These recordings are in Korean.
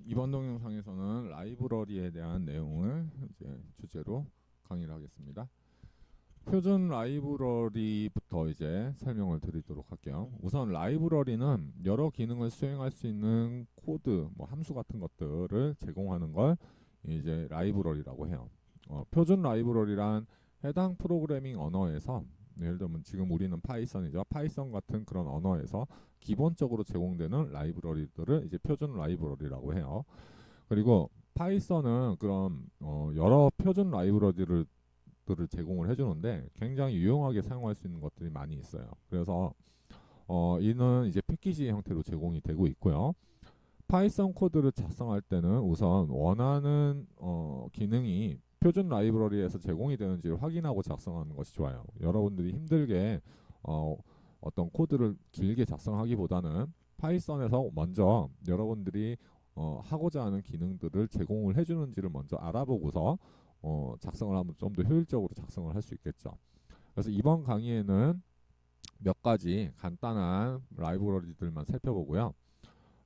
이번 동영상에서는 라이브러리에 대한 내용을 이제 주제로 강의를 하겠습니다. 표준 라이브러리부터 이제 설명을 드리도록 할게요. 우선 라이브러리는 여러 기능을 수행할 수 있는 코드, 함수 같은 것들을 제공하는 걸 이제 라이브러리라고 해요. 표준 라이브러리란 해당 프로그래밍 언어에서 예를 들면 지금 우리는 파이썬이죠. 파이썬 같은 그런 언어에서 기본적으로 제공되는 라이브러리들을 이제 표준 라이브러리라고 해요. 그리고 파이썬은 그런 여러 표준 라이브러리를 제공을 해주는데 굉장히 유용하게 사용할 수 있는 것들이 많이 있어요. 그래서 이는 이제 패키지 형태로 제공이 되고 있고요. 파이썬 코드를 작성할 때는 우선 원하는 기능이 표준 라이브러리에서 제공이 되는지를 확인하고 작성하는 것이 좋아요. 여러분들이 힘들게 어떤 코드를 길게 작성하기보다는 파이썬에서 먼저 여러분들이 하고자 하는 기능들을 제공을 해주는지를 먼저 알아보고서 작성을 하면 좀 더 효율적으로 작성을 할 수 있겠죠. 그래서 이번 강의에는 몇 가지 간단한 라이브러리들만 살펴보고요.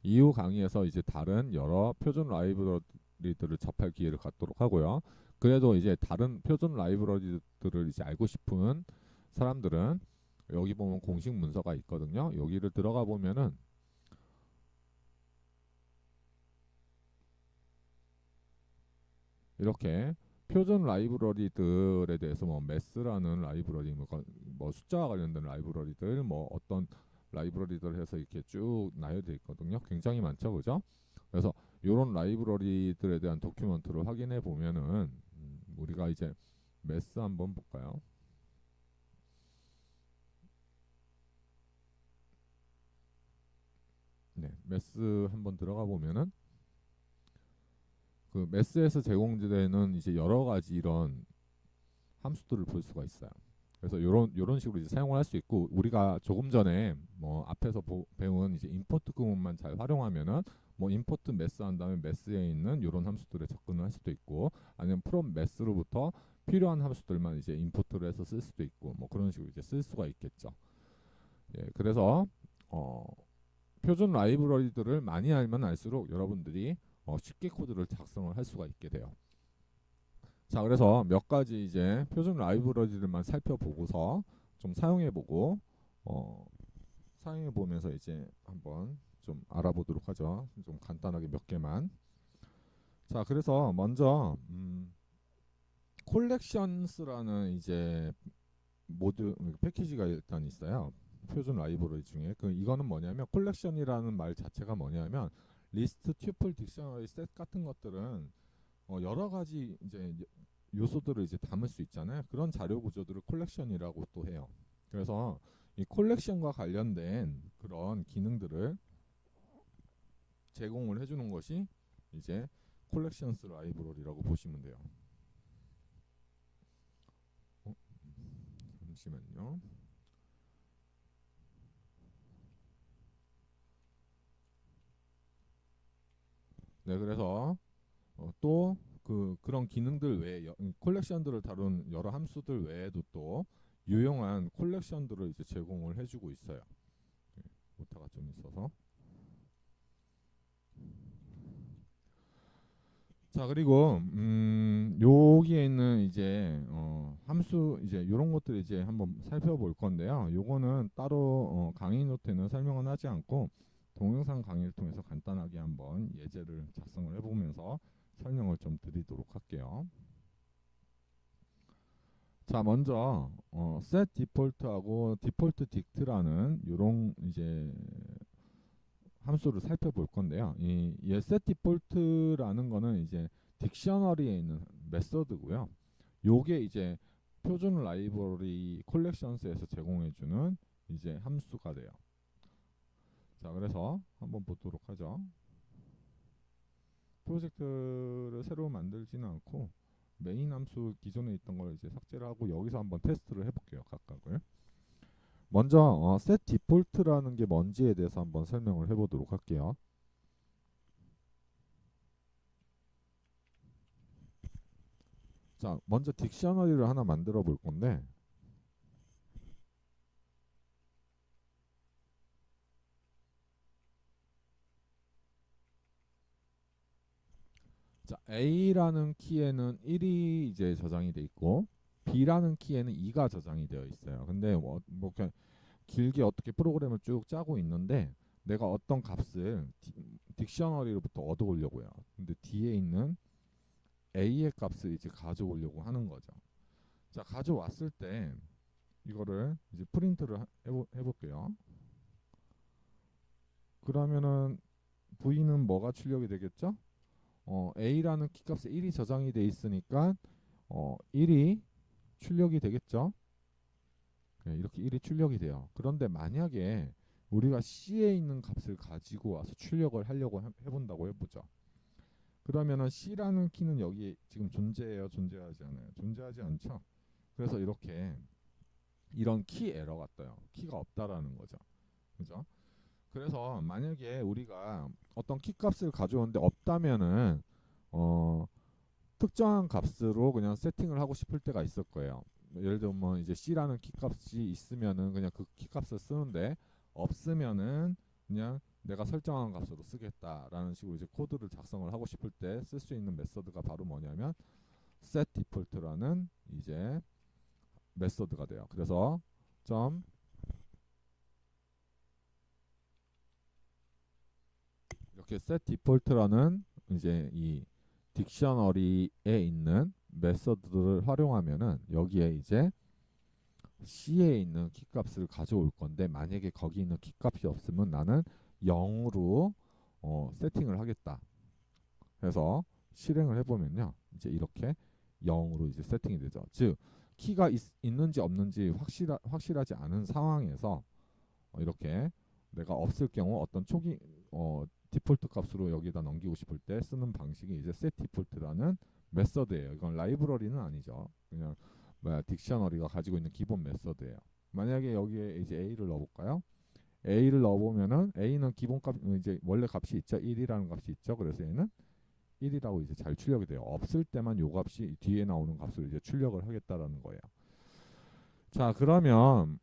이후 강의에서 이제 다른 여러 표준 라이브러리들을 접할 기회를 갖도록 하고요. 그래도 이제 다른 표준 라이브러리들을 이제 알고 싶은 사람들은 여기 보면 공식 문서가 있거든요. 여기를 들어가 보면은 이렇게 표준 라이브러리들에 대해서 매스라는 라이브러리, 숫자와 관련된 라이브러리들, 어떤 라이브러리들 해서 이렇게 쭉 나열되어 있거든요. 굉장히 많죠, 그죠? 그래서 이런 라이브러리들에 대한 도큐먼트를 확인해 보면은 우리가 이제 매스 한번 볼까요? 네, 매스 한번 들어가 보면은 그 매스에서 제공되는 이제 여러 가지 이런 함수들을 볼 수가 있어요. 그래서 요런 식으로 이제 사용을 할 수 있고, 우리가 조금 전에 앞에서 배운 이제 임포트 구문만 잘 활용하면은 임포트 매스 한 다음에 매스에 있는 요런 함수들에 접근을 할 수도 있고, 아니면 프롬 매스로부터 필요한 함수들만 이제 임포트를 해서 쓸 수도 있고, 그런 식으로 이제 쓸 수가 있겠죠. 예, 그래서 어, 표준 라이브러리들을 많이 알면 알수록 여러분들이 쉽게 코드를 작성을 할 수가 있게 돼요. 자, 그래서 몇 가지 이제 표준 라이브러리들만 살펴보고서 좀 사용해보고 사용해보면서 이제 한번 좀 알아보도록 하죠. 좀 간단하게 몇 개만. 자, 그래서 먼저 콜렉션스라는 이제 모드 패키지가 일단 있어요. 표준 라이브러리 중에 이거는 뭐냐면, 콜렉션이라는 말 자체가 뭐냐면 리스트, 튜플, 딕셔너리, 셋 같은 것들은 여러 가지 이제 요소들을 이제 담을 수 있잖아요. 그런 자료 구조들을 콜렉션이라고 또 해요. 그래서 이 콜렉션과 관련된 그런 기능들을 제공을 해주는 것이 이제 콜렉션스 라이브러리라고 보시면 돼요. 잠시만요. 네, 그래서 또 그런 기능들 외에 콜렉션들을 다룬 여러 함수들 외에도 또 유용한 콜렉션들을 이제 제공을 해주고 있어요. 네, 오타가 좀 있어서. 자, 그리고 여기에 있는 이제 함수 이제 이런 것들 이제 한번 살펴볼 건데요. 요거는 따로 강의 노트에는 설명은 하지 않고 동영상 강의를 통해서 간단하게 한번 예제를 작성을 해보면서 설명을 좀 드리도록 할게요. 자, 먼저 set default하고 default dict라는 요런 이제 함수를 살펴볼 건데요. 이 set default라는 거는 이제 딕셔너리에 있는 메서드고요. 요게 이제 표준 라이브러리 콜렉션스에서 제공해주는 이제 함수가 돼요. 자, 그래서 한번 보도록 하죠. 프로젝트를 새로 만들지는 않고 메인 함수 기존에 있던 걸 이제 삭제를 하고 여기서 한번 테스트를 해볼게요. 각각을. 먼저 set default라는 게 뭔지에 대해서 한번 설명을 해보도록 할게요. 자, 먼저 딕셔너리를 하나 만들어 볼 건데, A라는 키에는 1이 이제 저장이 돼 있고 B라는 키에는 2가 저장이 되어 있어요. 근데 뭐 그냥 길게 어떻게 프로그램을 쭉 짜고 있는데 내가 어떤 값을 딕셔너리로부터 얻어오려고요. 근데 뒤에 있는 A의 값을 이제 가져오려고 하는 거죠. 자, 가져왔을 때 이거를 이제 프린트를 해볼게요. 그러면은 V는 뭐가 출력이 되겠죠? A라는 키값에 1이 저장이 돼 있으니까 1이 출력이 되겠죠? 네, 이렇게 1이 출력이 돼요. 그런데 만약에 우리가 C에 있는 값을 가지고 와서 출력을 하려고 해본다고 해보죠. 그러면은 C라는 키는 여기 지금 존재해요? 존재하지 않아요? 존재하지 않죠? 그래서 이렇게 이런 키 에러가 떠요. 키가 없다라는 거죠. 그죠? 그래서 만약에 우리가 어떤 키 값을 가져오는데 없다면은 특정한 값으로 그냥 세팅을 하고 싶을 때가 있을 거예요. 예를 들면 이제 C라는 키 값이 있으면은 그냥 그 키 값을 쓰는데 없으면은 그냥 내가 설정한 값으로 쓰겠다라는 식으로 이제 코드를 작성을 하고 싶을 때 쓸 수 있는 메서드가 바로 뭐냐면 setDefault라는 이제 메서드가 돼요. 그래서 점 이렇게 setDefault라는 이제 이 딕셔너리에 있는 메서드를 활용하면은 여기에 이제 C에 있는 키값을 가져올 건데 만약에 거기 있는 키값이 없으면 나는 0으로 세팅을 하겠다. 해서 실행을 해보면요, 이제 이렇게 0으로 이제 세팅이 되죠. 즉 키가 있는지 없는지 확실하지 않은 상황에서 이렇게 내가 없을 경우 어떤 초기 디폴트 값으로 여기다 넘기고 싶을 때 쓰는 방식이 이제 setDefault라는 메서드예요. 이건 라이브러리는 아니죠. 그냥 딕셔너리가 가지고 있는 기본 메서드예요. 만약에 여기에 이제 A를 넣어볼까요? A를 넣어보면은 A는 기본 값 이제 원래 값이 있죠. 1이라는 값이 있죠. 그래서 얘는 1이라고 이제 잘 출력이 돼요. 없을 때만 요 값이 뒤에 나오는 값으로 이제 출력을 하겠다라는 거예요. 자, 그러면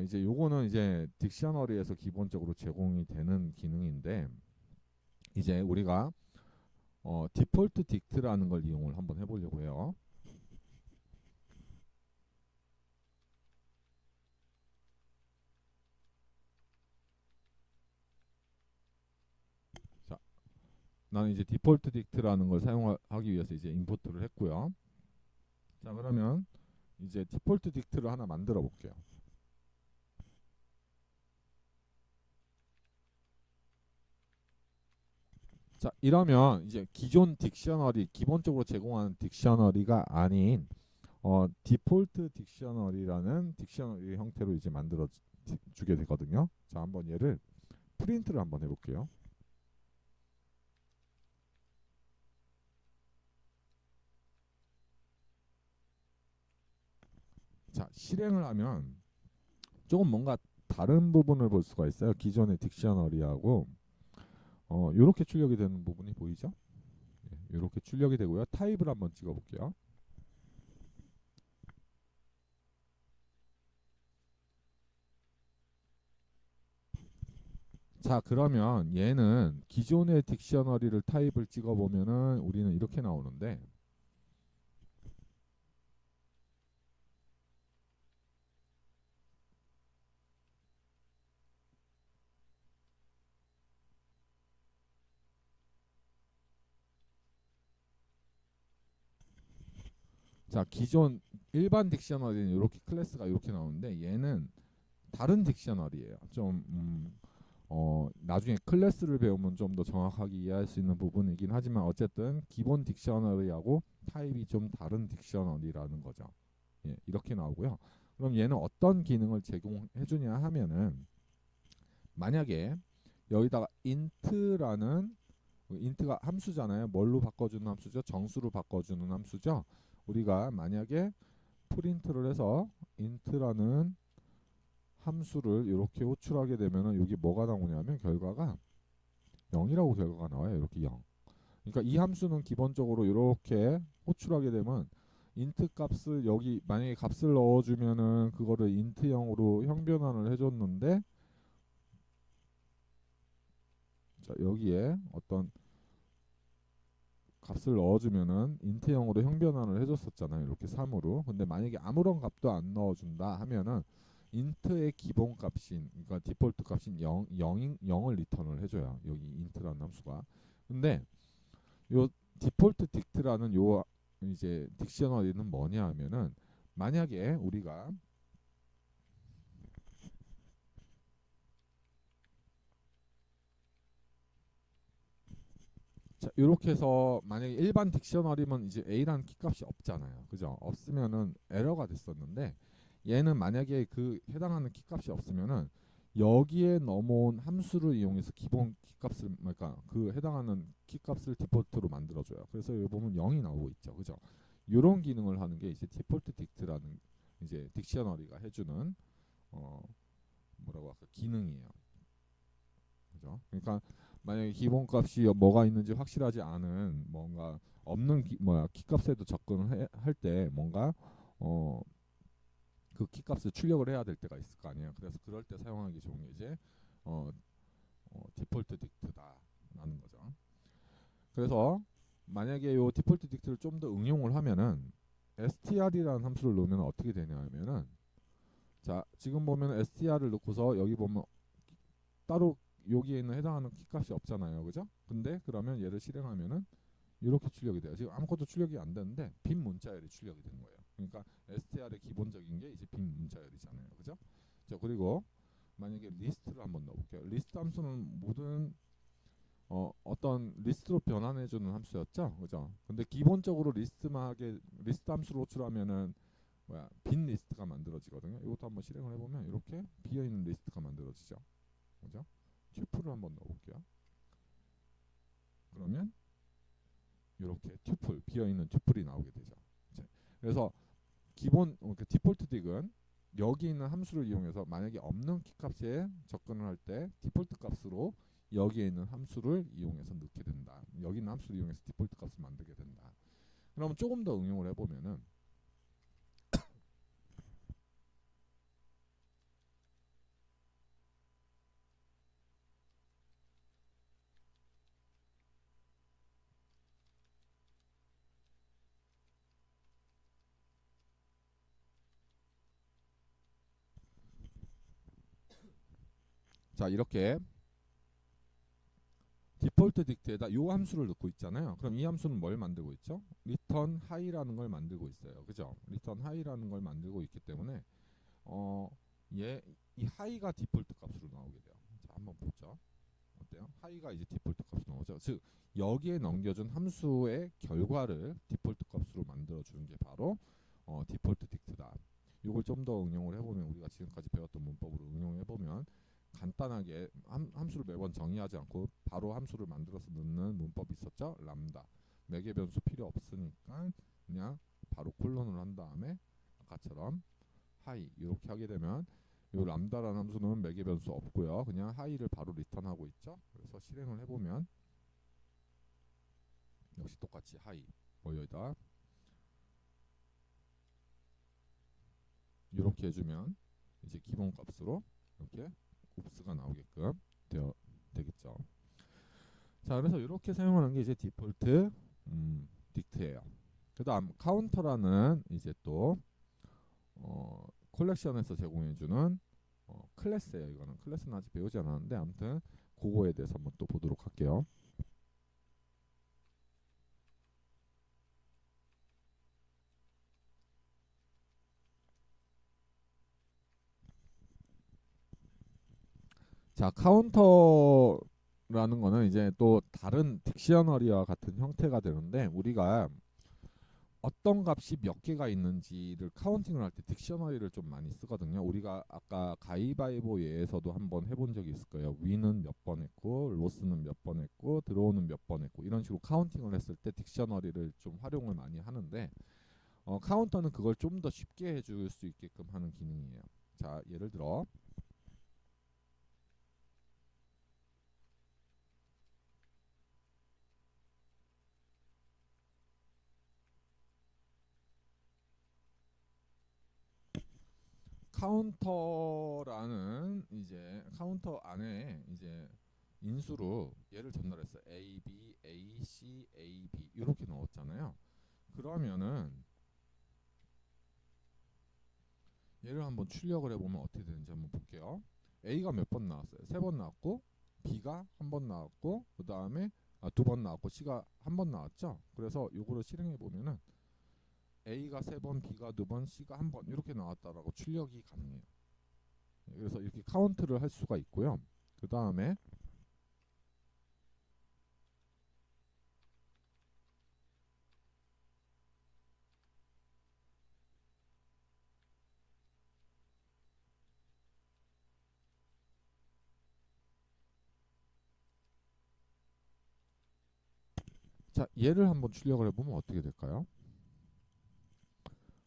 이제 요거는 이제 딕셔너리에서 기본적으로 제공이 되는 기능인데 이제 우리가 디폴트 딕트라는 걸 이용을 한번 해보려고 해요. 자, 나는 이제 디폴트 딕트라는 걸 사용하기 위해서 이제 임포트를 했고요. 자, 그러면 이제 디폴트 딕트를 하나 만들어 볼게요. 자, 이러면 이제 기존 딕셔너리 기본적으로 제공하는 딕셔너리가 아닌 디폴트 딕셔너리라는 딕셔너리 형태로 이제 만들어 주게 되거든요. 자, 한번 얘를 프린트를 한번 해볼게요. 자, 실행을 하면 조금 뭔가 다른 부분을 볼 수가 있어요. 기존의 딕셔너리하고 이렇게 출력이 되는 부분이 보이죠? 이렇게 출력이 되고요. 타입을 한번 찍어볼게요. 자, 그러면 얘는 기존의 딕셔너리를 타입을 찍어보면은 우리는 이렇게 나오는데 자, 기존 일반 딕셔너리는 이렇게 클래스가 이렇게 나오는데 얘는 다른 딕셔너리예요. 좀 나중에 클래스를 배우면 좀 더 정확하게 이해할 수 있는 부분이긴 하지만 어쨌든 기본 딕셔너리하고 타입이 좀 다른 딕셔너리라는 거죠. 예, 이렇게 나오고요. 그럼 얘는 어떤 기능을 제공해 주냐 하면은 만약에 여기다가 int라는 int가 함수잖아요. 뭘로 바꿔주는 함수죠? 정수로 바꿔주는 함수죠. 우리가 만약에 프린트를 해서 int라는 함수를 이렇게 호출하게 되면은 여기 뭐가 나오냐면 결과가 0이라고 결과가 나와요. 이렇게 0. 그러니까 이 함수는 기본적으로 이렇게 호출하게 되면 int 값을 여기 만약에 값을 넣어주면은 그거를 int0으로 형변환을 해줬는데 자, 여기에 어떤 값을 넣어주면은 인트형으로 형변환을 해줬었잖아요. 이렇게 3으로. 근데 만약에 아무런 값도 안 넣어준다 하면은 인트의 기본 값인, 그러니까 디폴트 값인 0을 리턴을 해줘요. 여기 인트라는 함수가. 근데 요 디폴트 딕트라는 요 이제 딕셔너리는 뭐냐 하면은, 만약에 우리가 자, 이렇게 해서 만약에 일반 딕셔너리면 이제 A라는 키값이 없잖아요. 그죠? 없으면은 에러가 됐었는데, 얘는 만약에 그 해당하는 키값이 없으면은 여기에 넘어온 함수를 이용해서 기본 키값을, 그러니까 그 해당하는 키값을 디폴트로 만들어줘요. 그래서 여기 보면 0이 나오고 있죠. 그죠? 이런 기능을 하는 게 이제 디폴트 딕트라는 이제 딕셔너리가 해주는 뭐라고 할까, 기능이에요. 그죠? 그러니까 만약에 기본값이 뭐가 있는지 확실하지 않은, 뭔가 없는 키값에도 접근을 할 때 뭔가 어, 그 키값을 출력을 해야 될 때가 있을 거 아니에요. 그래서 그럴 때 사용하기 좋은 게 이제 어, 디폴트 딕트다라는 거죠. 그래서 만약에 요 디폴트 딕트를 좀 더 응용을 하면은 str이라는 함수를 넣으면 어떻게 되냐 하면은, 자 지금 보면 str을 넣고서 여기 보면 따로 여기에 있는 해당하는 키값이 없잖아요. 그죠? 근데 그러면 얘를 실행하면은 이렇게 출력이 돼요. 지금 아무것도 출력이 안 되는데 빈 문자열이 출력이 된 거예요. 그러니까 str의 기본적인 게 이제 빈 문자열이잖아요. 그죠? 자, 그리고 만약에 리스트를 한번 넣어볼게요. 리스트 함수는 모든 어떤 리스트로 변환해주는 함수였죠. 그죠? 근데 기본적으로 리스트 함수로 호출하면은 빈 리스트가 만들어지거든요. 이것도 한번 실행을 해보면 이렇게 비어있는 리스트가 만들어지죠. 그죠? 튜플을 한번 넣어볼게요. 그러면 이렇게 튜플, 비어있는 튜플이 나오게 되죠. 그래서 기본 그 디폴트 딕은 여기 있는 함수를 이용해서 만약에 없는 키값에 접근을 할 때 디폴트 값으로 여기에 있는 함수를 이용해서 넣게 된다. 여기 있는 함수를 이용해서 디폴트 값을 만들게 된다. 그러면 조금 더 응용을 해보면은, 자 이렇게 디폴트 딕트에다 요 함수를 넣고 있잖아요. 그럼 이 함수는 뭘 만들고 있죠? return high라는 걸 만들고 있어요. 그죠? return high라는 걸 만들고 있기 때문에 얘 이 high가 디폴트 값으로 나오게 돼요. 자 한번 보죠. 어때요? 하이가 이제 디폴트 값으로 나오죠. 즉 여기에 넘겨준 함수의 결과를 디폴트 값으로 만들어주는 게 바로 디폴트 딕트다. 이걸 좀 더 응용을 해보면, 우리가 지금까지 배웠던 문법으로 응용해보면 간단하게 함수를 매번 정의하지 않고 바로 함수를 만들어서 넣는 문법이 있었죠. 람다. 매개 변수 필요 없으니까 그냥 바로 콜론을 한 다음에 아까처럼 하이 이렇게 하게 되면, 이 람다라는 함수는 매개 변수 없고요. 그냥 하이를 바로 리턴하고 있죠. 그래서 실행을 해보면 역시 똑같이 하이 여기다 이렇게 해주면 이제 기본 값으로 이렇게 옵스가 나오게끔 되겠죠. 자, 그래서 이렇게 사용하는 게 이제 디폴트 딕트예요. 그다음 카운터라는 이제 또 콜렉션에서 제공해주는 클래스예요. 이거는 클래스는 아직 배우지 않았는데 아무튼 그거에 대해서 한번 또 보도록 할게요. 자, 카운터라는 거는 이제 또 다른 딕셔너리와 같은 형태가 되는데, 우리가 어떤 값이 몇 개가 있는지를 카운팅을 할 때 딕셔너리를 좀 많이 쓰거든요. 우리가 아까 가위바위보 예에서도 한번 해본 적이 있을 거예요. 위는 몇 번 했고, 로스는 몇 번 했고, 드로우는 몇 번 했고, 이런 식으로 카운팅을 했을 때 딕셔너리를 좀 활용을 많이 하는데, 카운터는 그걸 좀 더 쉽게 해줄 수 있게끔 하는 기능이에요. 자, 예를 들어 카운터라는 이제 카운터 안에 이제 인수로 얘를 전달했어요. A, B, A, C, A, B 이렇게 넣었잖아요. 그러면은 얘를 한번 출력을 해보면 어떻게 되는지 한번 볼게요. A가 몇 번 나왔어요? 3번 나왔고 B가 한 번 나왔고 그 다음에 2번 나왔고 C가 한 번 나왔죠. 그래서 요거를 실행해 보면은 A가 3번, B가 2번, C가 한 번 이렇게 나왔다라고 출력이 가능해요. 그래서 이렇게 카운트를 할 수가 있고요. 그 다음에 자, 얘를 한번 출력을 해보면 어떻게 될까요?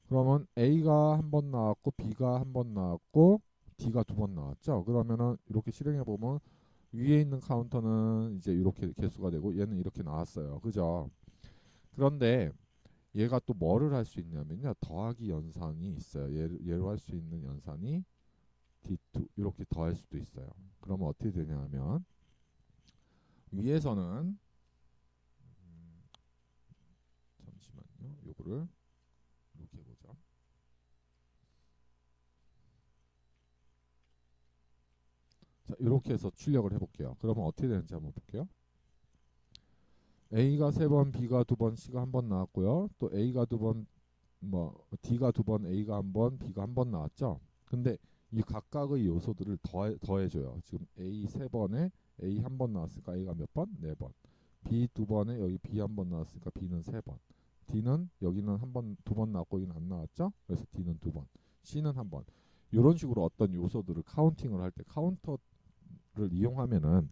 그러면 A가 한 번 나왔고 B가 한 번 나왔고 D가 2번 나왔죠. 그러면은 이렇게 실행해 보면 위에 있는 카운터는 이제 이렇게 개수가 되고 얘는 이렇게 나왔어요. 그죠? 그런데 얘가 또 뭐를 할 수 있냐면요. 더하기 연산이 있어요. 얘로 할 수 있는 연산이 D2 이렇게 더할 수도 있어요. 그러면 어떻게 되냐면 위에서는 잠시만요. 요거를 이렇게 해보죠. 자, 이렇게 해서 출력을 해볼게요. 그러면 어떻게 되는지 한번 볼게요. A가 3번, B가 2번, C가 한 번 나왔고요. 또 A가 2번, D가 2번, A가 한 번, B가 한 번 나왔죠. 근데 이 각각의 요소들을 더해줘요. 지금 A 3번에 A 한 번 나왔으니까 A가 몇 번? 4번. B 2번에 여기 B 한 번 나왔으니까 B는 3번. D는 여기는 한 번, 2번 나왔고 여기는 안 나왔죠. 그래서 D는 2번. C는 한 번. 이런 식으로 어떤 요소들을 카운팅을 할 때 카운터를 이용하면은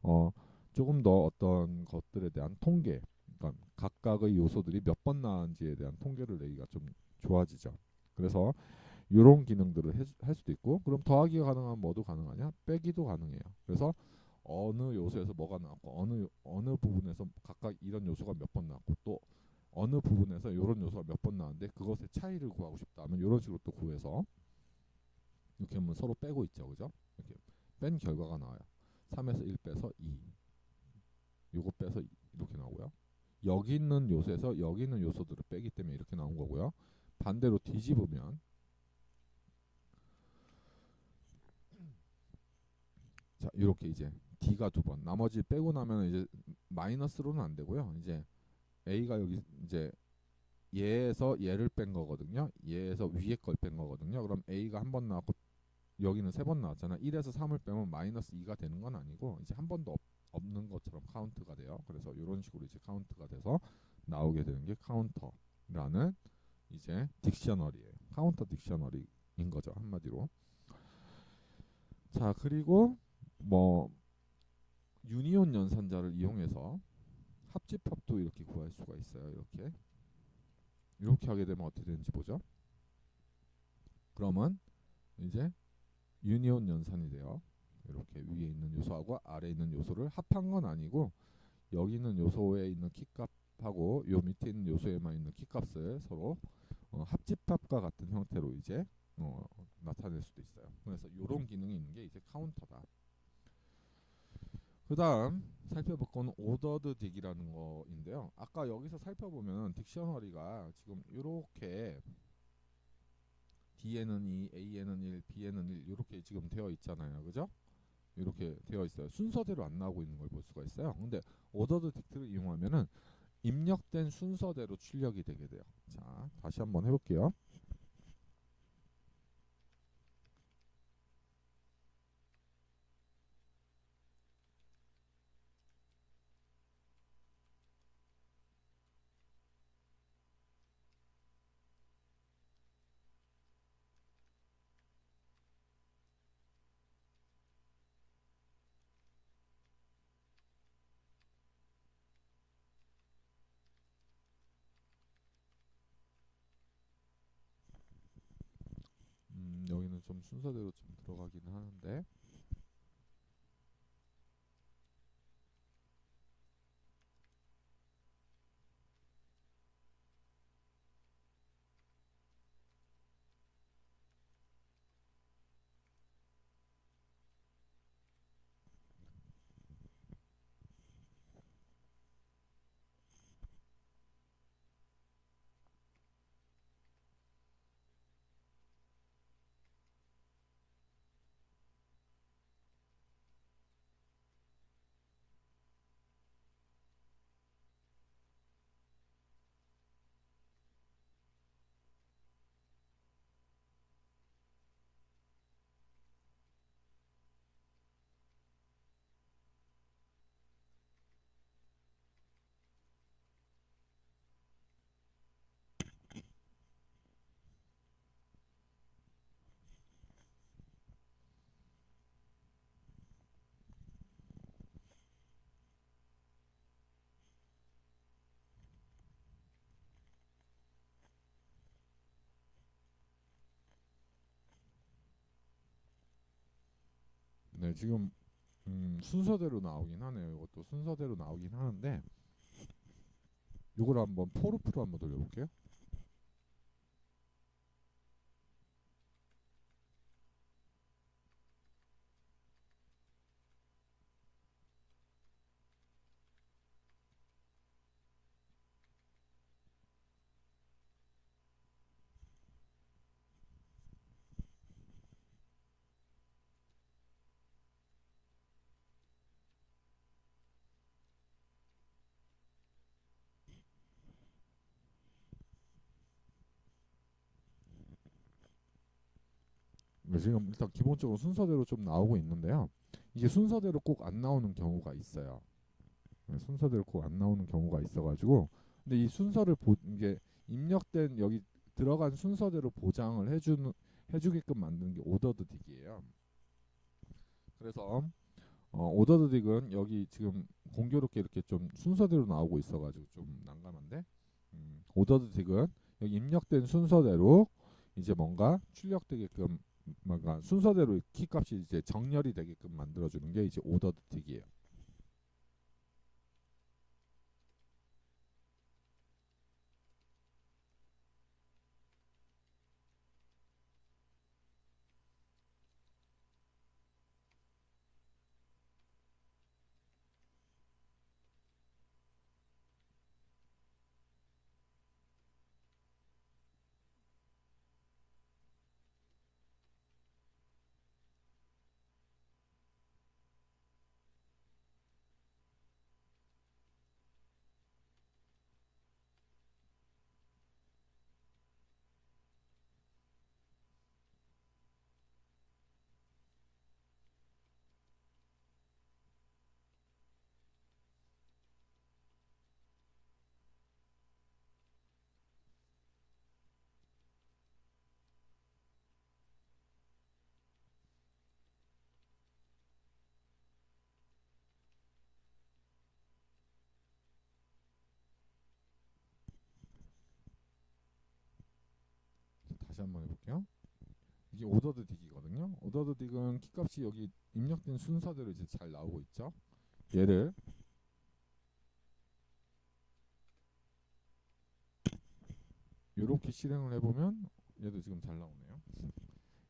어 조금 더 어떤 것들에 대한 통계, 그러니까 각각의 요소들이 몇 번 나왔는지에 대한 통계를 내기가 좀 좋아지죠. 그래서 이런 기능들을 할 수도 있고, 그럼 더하기가 가능한 뭐도 가능하냐? 빼기도 가능해요. 그래서 어느 요소에서 뭐가 나왔고 어느 부분에서 각각 이런 요소가 몇 번 나왔고 또 어느 부분에서 이런 요소가 몇 번 나왔는데 그것의 차이를 구하고 싶다 하면 이런 식으로 또 구해서 이렇게 하면 서로 빼고 있죠. 그죠? 이렇게 뺀 결과가 나와요. 3에서 1 빼서 2, 요거 빼서 이렇게 나오고요. 여기 있는 요소에서 여기 있는 요소들을 빼기 때문에 이렇게 나온 거고요. 반대로 뒤집으면 자, 이렇게 이제 D가 2번, 나머지 빼고 나면 이제 마이너스로는 안 되고요. 이제 A가 여기 이제 얘에서 얘를 뺀 거거든요. 얘에서 위에 걸 뺀 거거든요. 그럼 A가 한 번 나왔고 여기는 3번 나왔잖아. 1에서 3을 빼면 마이너스 2가 되는 건 아니고 이제 한 번도 없는 것처럼 카운트가 돼요. 그래서 이런 식으로 이제 카운트가 돼서 나오게 되는 게 카운터라는 이제 딕셔너리예요. 카운터 딕셔너리인 거죠, 한마디로. 자, 그리고 뭐 유니온 연산자를 이용해서 합집합도 이렇게 구할 수가 있어요. 이렇게 하게 되면 어떻게 되는지 보죠. 그러면 이제 유니온 연산이 돼요. 이렇게 위에 있는 요소하고 아래에 있는 요소를 합한 건 아니고 여기 있는 요소에 있는 키값하고 요 밑에 있는 요소에만 있는 키값을 서로 합집합과 같은 형태로 이제 나타낼 수도 있어요. 그래서 이런 기능이 있는 게 이제 카운터다. 그 다음 살펴볼 거는 오더드 딕이라는 거인데요. 아까 여기서 살펴보면 딕셔너리가 지금 이렇게 D에는 2, A에는 1, B에는 1 이렇게 지금 되어 있잖아요. 그죠? 이렇게 되어 있어요. 순서대로 안 나오고 있는 걸 볼 수가 있어요. 근데 오더드 딕트를 이용하면은 입력된 순서대로 출력이 되게 돼요. 자, 다시 한번 해볼게요. 여기는 좀 순서대로 좀 들어가기는 하는데 네, 지금 순서대로 나오긴 하네요. 이것도 순서대로 나오긴 하는데 이걸 한번 포르프로 한번 돌려볼게요. 네, 지금 일단 기본적으로 순서대로 좀 나오고 있는데요. 이게 순서대로 꼭 안 나오는 경우가 있어요. 네, 순서대로 꼭 안 나오는 경우가 있어가지고 근데 이 순서를 이게 입력된 여기 들어간 순서대로 보장을 해주게끔 만드는 게 오더드 딕이에요. 그래서 오더드 딕은 여기 지금 공교롭게 이렇게 좀 순서대로 나오고 있어가지고 좀 난감한데 오더드 딕은 여기 입력된 순서대로 이제 뭔가 출력되게끔 뭔가 순서대로 키값이 이제 정렬이 되게끔 만들어주는 게 이제 오더드 딕이에요. 다시 한번 해볼게요. 이게 오더드 딕이거든요. 오더드 딕은 키값이 여기 입력된 순서대로 이제 잘 나오고 있죠. 얘를 이렇게 실행을 해보면 얘도 지금 잘 나오네요.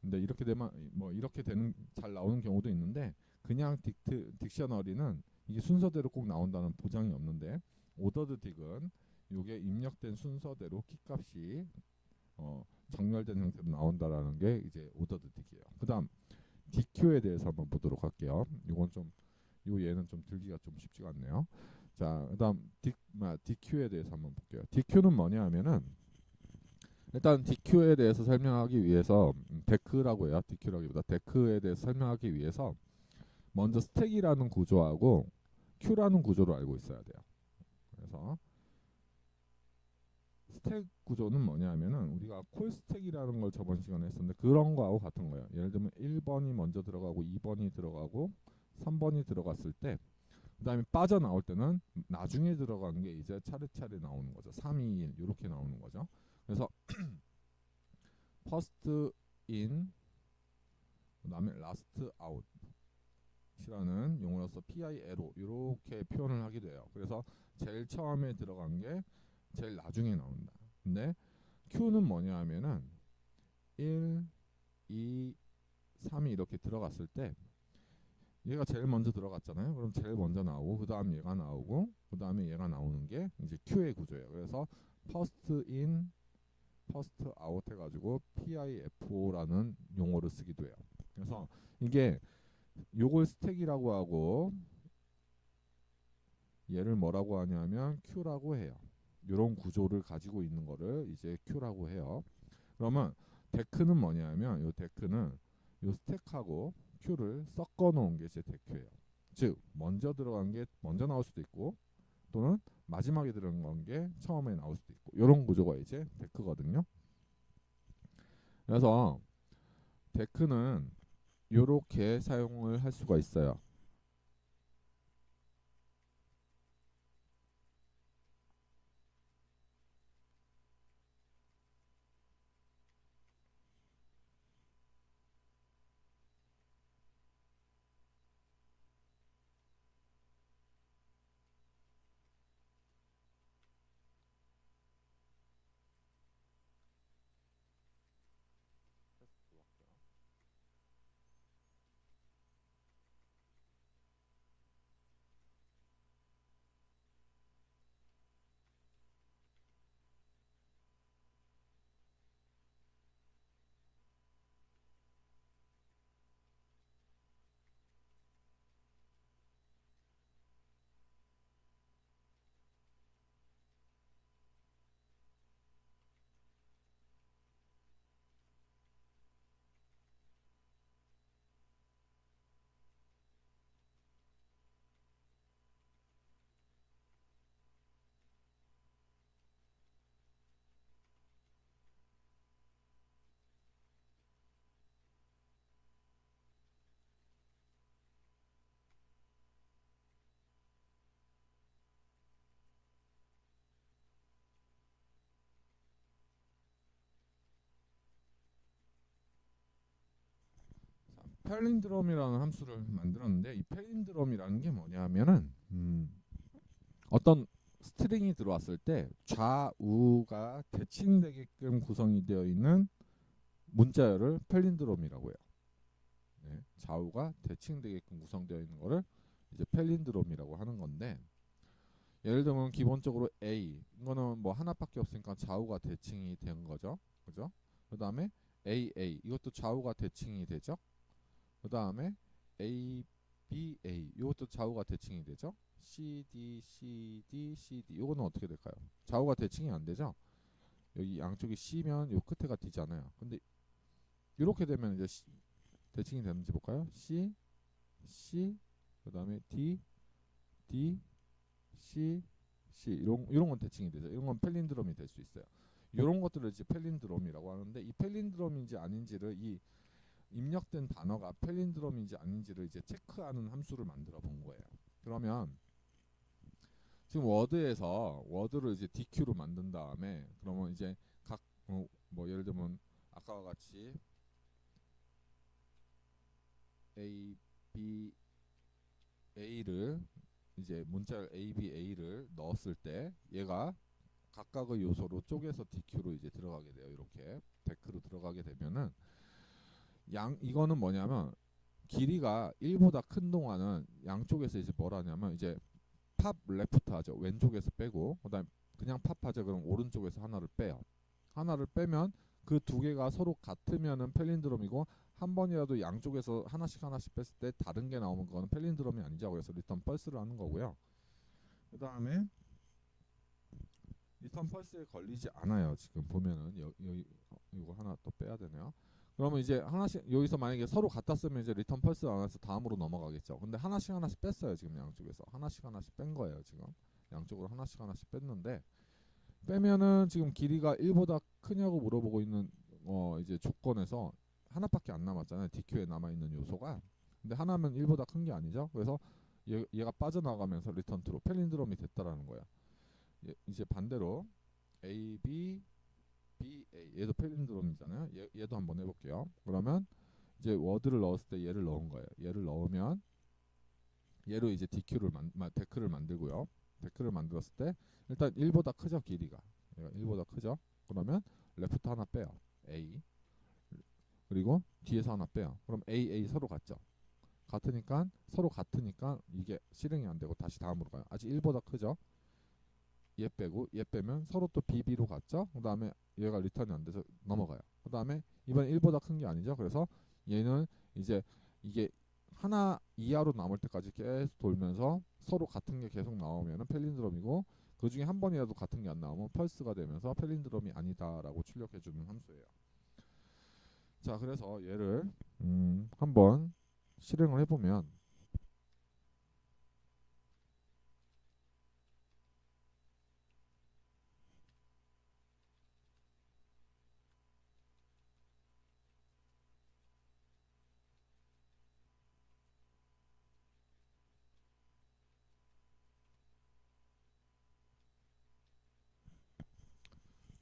근데 이렇게 되면 뭐 이렇게 되는 잘 나오는 경우도 있는데 그냥 딕셔너리는 이게 순서대로 꼭 나온다는 보장이 없는데 오더드 딕은 이게 입력된 순서대로 키값이 정렬된 형태로 나온다라는 게 이제 오더드 딕이에요. 그다음 DQ에 대해서 한번 보도록 할게요. 이건 좀 얘는 좀 들기가 좀 쉽지가 않네요. 자, 그다음 DQ에 대해서 한번 볼게요. DQ는 뭐냐 하면은 일단 DQ에 대해서 설명하기 위해서 데크라고 해요. DQ라기보다 데크에 대해서 설명하기 위해서 먼저 스택이라는 구조하고 큐라는 구조를 알고 있어야 돼요. 그래서 스택 구조는 뭐냐 하면은 우리가 콜 스택이라는 걸 저번 시간에 했었는데 그런 거하고 같은 거예요. 예를 들면 1번이 먼저 들어가고 2번이 들어가고 3번이 들어갔을 때 그다음에 빠져나올 때는 나중에 들어간 게 이제 차례차례 나오는 거죠. 3, 2, 1 이렇게 나오는 거죠. 그래서 first in 그다음에 last out이라는 용어로서 PILO 이렇게 표현을 하게 돼요. 그래서 제일 처음에 들어간 게 제일 나중에 나온다. 근데 Q는 뭐냐 하면은 1, 2, 3이 이렇게 들어갔을 때 얘가 제일 먼저 들어갔잖아요. 그럼 제일 먼저 나오고 그 다음 얘가 나오고 그 다음에 얘가 나오는 게 이제 Q의 구조예요. 그래서 first in, first out 해가지고 PIFO라는 용어를 쓰기도 해요. 그래서 이게 요걸 스택이라고 하고 얘를 뭐라고 하냐면 Q라고 해요. 이런 구조를 가지고 있는 거를 이제 Q라고 해요. 그러면 데크는 뭐냐면 요 데크는 요 스택하고 Q를 섞어 놓은 게 제 데크예요. 즉 먼저 들어간 게 먼저 나올 수도 있고 또는 마지막에 들어간 게 처음에 나올 수도 있고 이런 구조가 이제 데크거든요. 그래서 데크는 이렇게 사용을 할 수가 있어요. 팔린드롬이라는 함수를 만들었는데 이 팔린드롬이라는 게 뭐냐면은 어떤 스트링이 들어왔을 때 좌우가 대칭되게끔 구성이 되어 있는 문자열을 팔린드롬이라고 해요. 네, 좌우가 대칭되게끔 구성되어 있는 거를 이제 팔린드롬이라고 하는 건데, 예를 들면 기본적으로 A 이거는 뭐 하나밖에 없으니까 좌우가 대칭이 된 거죠. 그죠? 그 다음에 AA 이것도 좌우가 대칭이 되죠. 그 다음에 ABA 이것도 좌우가 대칭이 되죠. CD CD CD 이거는 어떻게 될까요? 좌우가 대칭이 안 되죠. 여기 양쪽이 C면 요 끝에가 D잖아요. 근데 이렇게 되면 이제 대칭이 되는지 볼까요? C C 그 다음에 D D C C 이런 건 대칭이 되죠. 이런 건 팔린드롬이 될 수 있어요. 이런 것들을 이제 팔린드롬이라고 하는데, 이 팔린드롬인지 아닌지를 이 입력된 단어가 팔린드롬인지 아닌지를 이제 체크하는 함수를 만들어 본 거예요. 그러면 지금 워드에서 워드를 이제 DQ로 만든 다음에 그러면 이제 각 뭐 예를 들면 아까와 같이 A, B, A를 이제 문자열 A, B, A를 넣었을 때 얘가 각각의 요소로 쪼개서 DQ로 이제 들어가게 돼요. 이렇게 데크로 들어가게 되면은 이거는 뭐냐면 길이가 1보다 큰 동안은 양쪽에서 이제 뭘 하냐면 이제 팝 레프트 하죠. 왼쪽에서 빼고 그다음 그냥 팝 하죠. 그럼 오른쪽에서 하나를 빼요. 하나를 빼면 그 두 개가 서로 같으면은 팔린드롬이고, 한 번이라도 양쪽에서 하나씩 뺐을 때 다른 게 나오면 그거는 팔린드롬이 아니죠. 그래서 리턴 펄스를 하는 거고요. 그 다음에 리턴 펄스에 걸리지 않아요. 지금 보면은 여기 이거 하나 또 빼야 되네요. 그러면 이제 하나씩 여기서 만약에 서로 같았으면 이제 리턴 펄스 안 해서 다음으로 넘어가겠죠. 근데 하나씩 뺐어요. 지금 양쪽에서 하나씩 뺀 거예요. 지금 양쪽으로 하나씩 뺐는데, 빼면은 지금 길이가 1보다 크냐고 물어보고 있는 이제 조건에서 하나밖에 안 남았잖아요. DQ에 남아 있는 요소가. 근데 하나면 1보다 큰 게 아니죠. 그래서 얘가 빠져나가면서 리턴 트루 팔린드롬이 됐다라는 거야. 이제 반대로 A, B, B, A 얘도 팔린드롬이잖아요. 얘도 한번 해볼게요. 그러면 이제 워드를 넣었을 때 얘를 넣은 거예요. 얘를 넣으면 얘로 이제 데크를 만들고요. 데크를 만들었을 때 일단 1보다 크죠. 길이가 얘가 1보다 크죠. 그러면 레프트 하나 빼요. A 그리고 뒤에서 하나 빼요. 그럼 A, A 서로 같죠. 서로 같으니까 이게 실행이 안 되고 다시 다음으로 가요. 아직 1보다 크죠. 얘 빼고 얘 빼면 서로 또 BB로 갔죠. 그 다음에 얘가 리턴이 안 돼서 넘어가요. 그 다음에 이번 1보다 큰 게 아니죠. 그래서 얘는 이제 이게 하나 이하로 남을 때까지 계속 돌면서 서로 같은 게 계속 나오면은 팔린드롬이고, 그 중에 한 번이라도 같은 게 안 나오면 펄스가 되면서 팔린드롬이 아니다라고 출력해주는 함수예요. 자, 그래서 얘를 한번 실행을 해보면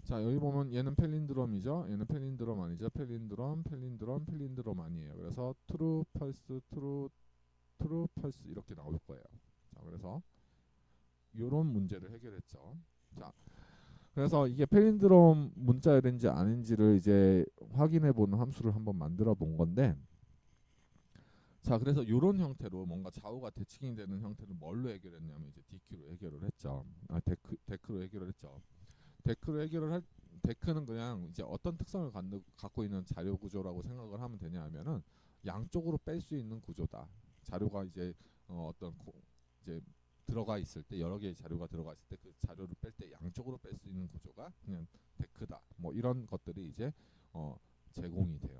자, 여기 보면 얘는 팔린드롬이죠. 얘는 팔린드롬 아니죠. 팔린드롬 아니에요. 그래서 트루, 펄스, 트루, 펄스 이렇게 나올 거예요. 자, 그래서 이런 문제를 해결했죠. 자, 그래서 이게 팔린드롬 문자열인지 아닌지를 이제 확인해 보는 함수를 한번 만들어 본 건데, 자, 그래서 이런 형태로 뭔가 좌우가 대칭이 되는 형태를 뭘로 해결했냐면 이제 DQ로 해결을 했죠. 데크로 해결을 했죠. 데크는 그냥 이제 어떤 특성을 갖고 있는 자료 구조라고 생각을 하면 되냐 하면은 양쪽으로 뺄 수 있는 구조다. 자료가 이제 이제 들어가 있을 때, 여러 개의 자료가 들어가 있을 때 그 자료를 뺄 때 양쪽으로 뺄 수 있는 구조가 그냥 데크다. 뭐 이런 것들이 이제 제공이 돼요.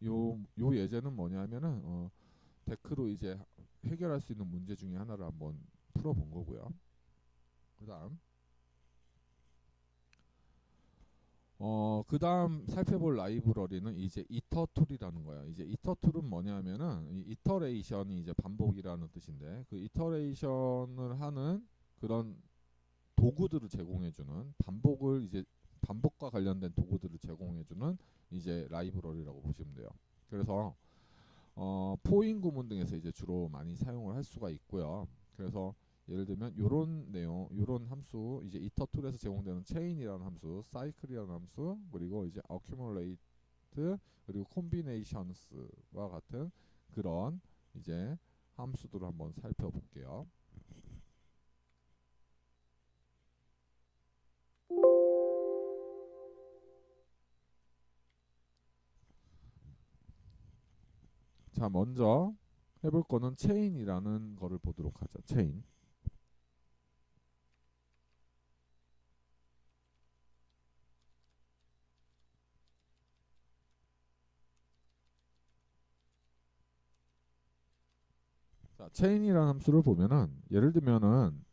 요 예제는 뭐냐면은 데크로 이제 해결할 수 있는 문제 중에 하나를 한번 풀어본 거고요. 그다음 살펴볼 라이브러리는 이제 이터툴이라는 거예요. 이제 이터툴은 뭐냐면은 이 이터레이션이 이제 반복이라는 뜻인데, 그 이터레이션을 하는 그런 도구들을 제공해주는, 반복과 관련된 도구들을 제공해주는 이제 라이브러리라고 보시면 돼요. 그래서 포인 구문 등에서 이제 주로 많이 사용을 할 수가 있고요. 그래서 예를 들면 요런 내용, 요런 함수, 이제 이터 툴에서 제공되는 체인이라는 함수, 사이클이라는 함수, 그리고 이제 accumulate, 그리고 combinations와 같은 그런 이제 함수들을 한번 살펴볼게요. 자, 먼저 해볼 거는 체인이라는 거를 보도록 하죠. 체인. 자, 체인이라는 함수를 보면은 예를 들면은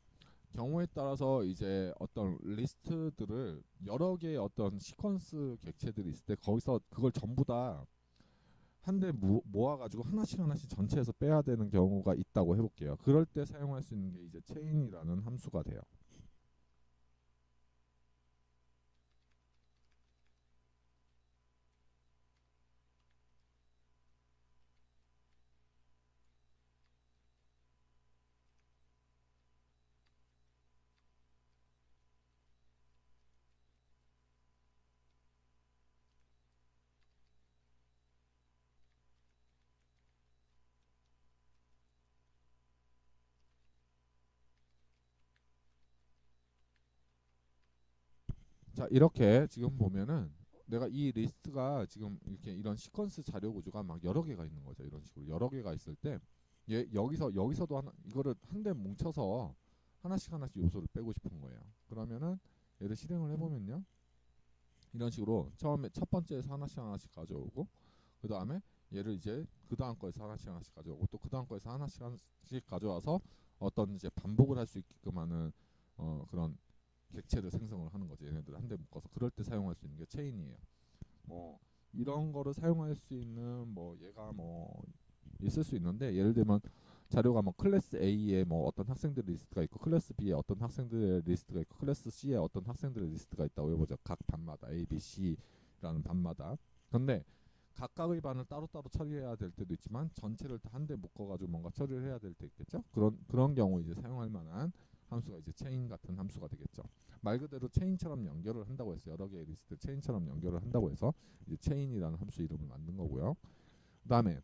경우에 따라서 이제 어떤 리스트들을 여러 개의 어떤 시퀀스 객체들이 있을 때 거기서 그걸 전부 다 한데 모아가지고 하나씩 하나씩 전체에서 빼야 되는 경우가 있다고 해볼게요. 그럴 때 사용할 수 있는 게 이제 체인이라는 함수가 돼요. 자, 이렇게 지금 보면은 내가 이 리스트가 지금 이렇게 이런 시퀀스 자료 구조가 막 여러 개가 있는 거죠. 이런 식으로 여러 개가 있을 때 여기서도 하나 이거를 한데 뭉쳐서 하나씩 하나씩 요소를 빼고 싶은 거예요. 그러면은 얘를 실행을 해보면요, 이런 식으로 처음에 첫 번째에서 하나씩 하나씩 가져오고, 그 다음에 얘를 이제 그 다음 거에서 하나씩 하나씩 가져오고, 또 그 다음 거에서 하나씩 하나씩 가져와서 어떤 이제 반복을 할 수 있게끔 하는 그런 객체를 생성을 하는 거죠. 얘네들 한데 묶어서. 그럴 때 사용할 수 있는 게 체인이에요. 뭐 이런 거를 사용할 수 있는 뭐 얘가 뭐 있을 수 있는데, 예를 들면 자료가 뭐 클래스 A에 뭐 어떤 학생들 리스트가 있고, 클래스 B에 어떤 학생들의 리스트가 있고, 클래스 C에 어떤 학생들의 리스트가 있다고 해보죠. 각 반마다 A, B, C라는 반마다. 근데 각각의 반을 따로따로 처리해야 될 때도 있지만 전체를 다 한데 묶어가지고 뭔가 처리를 해야 될 때 있겠죠. 그런 경우 이제 사용할 만한 함수가 이제 체인 같은 함수가 되겠죠. 말 그대로 체인처럼 연결을 한다고 해서 여러 개의 리스트 체인처럼 연결을 한다고 해서 이제 체인이라는 함수 이름을 만든 거고요. 그다음에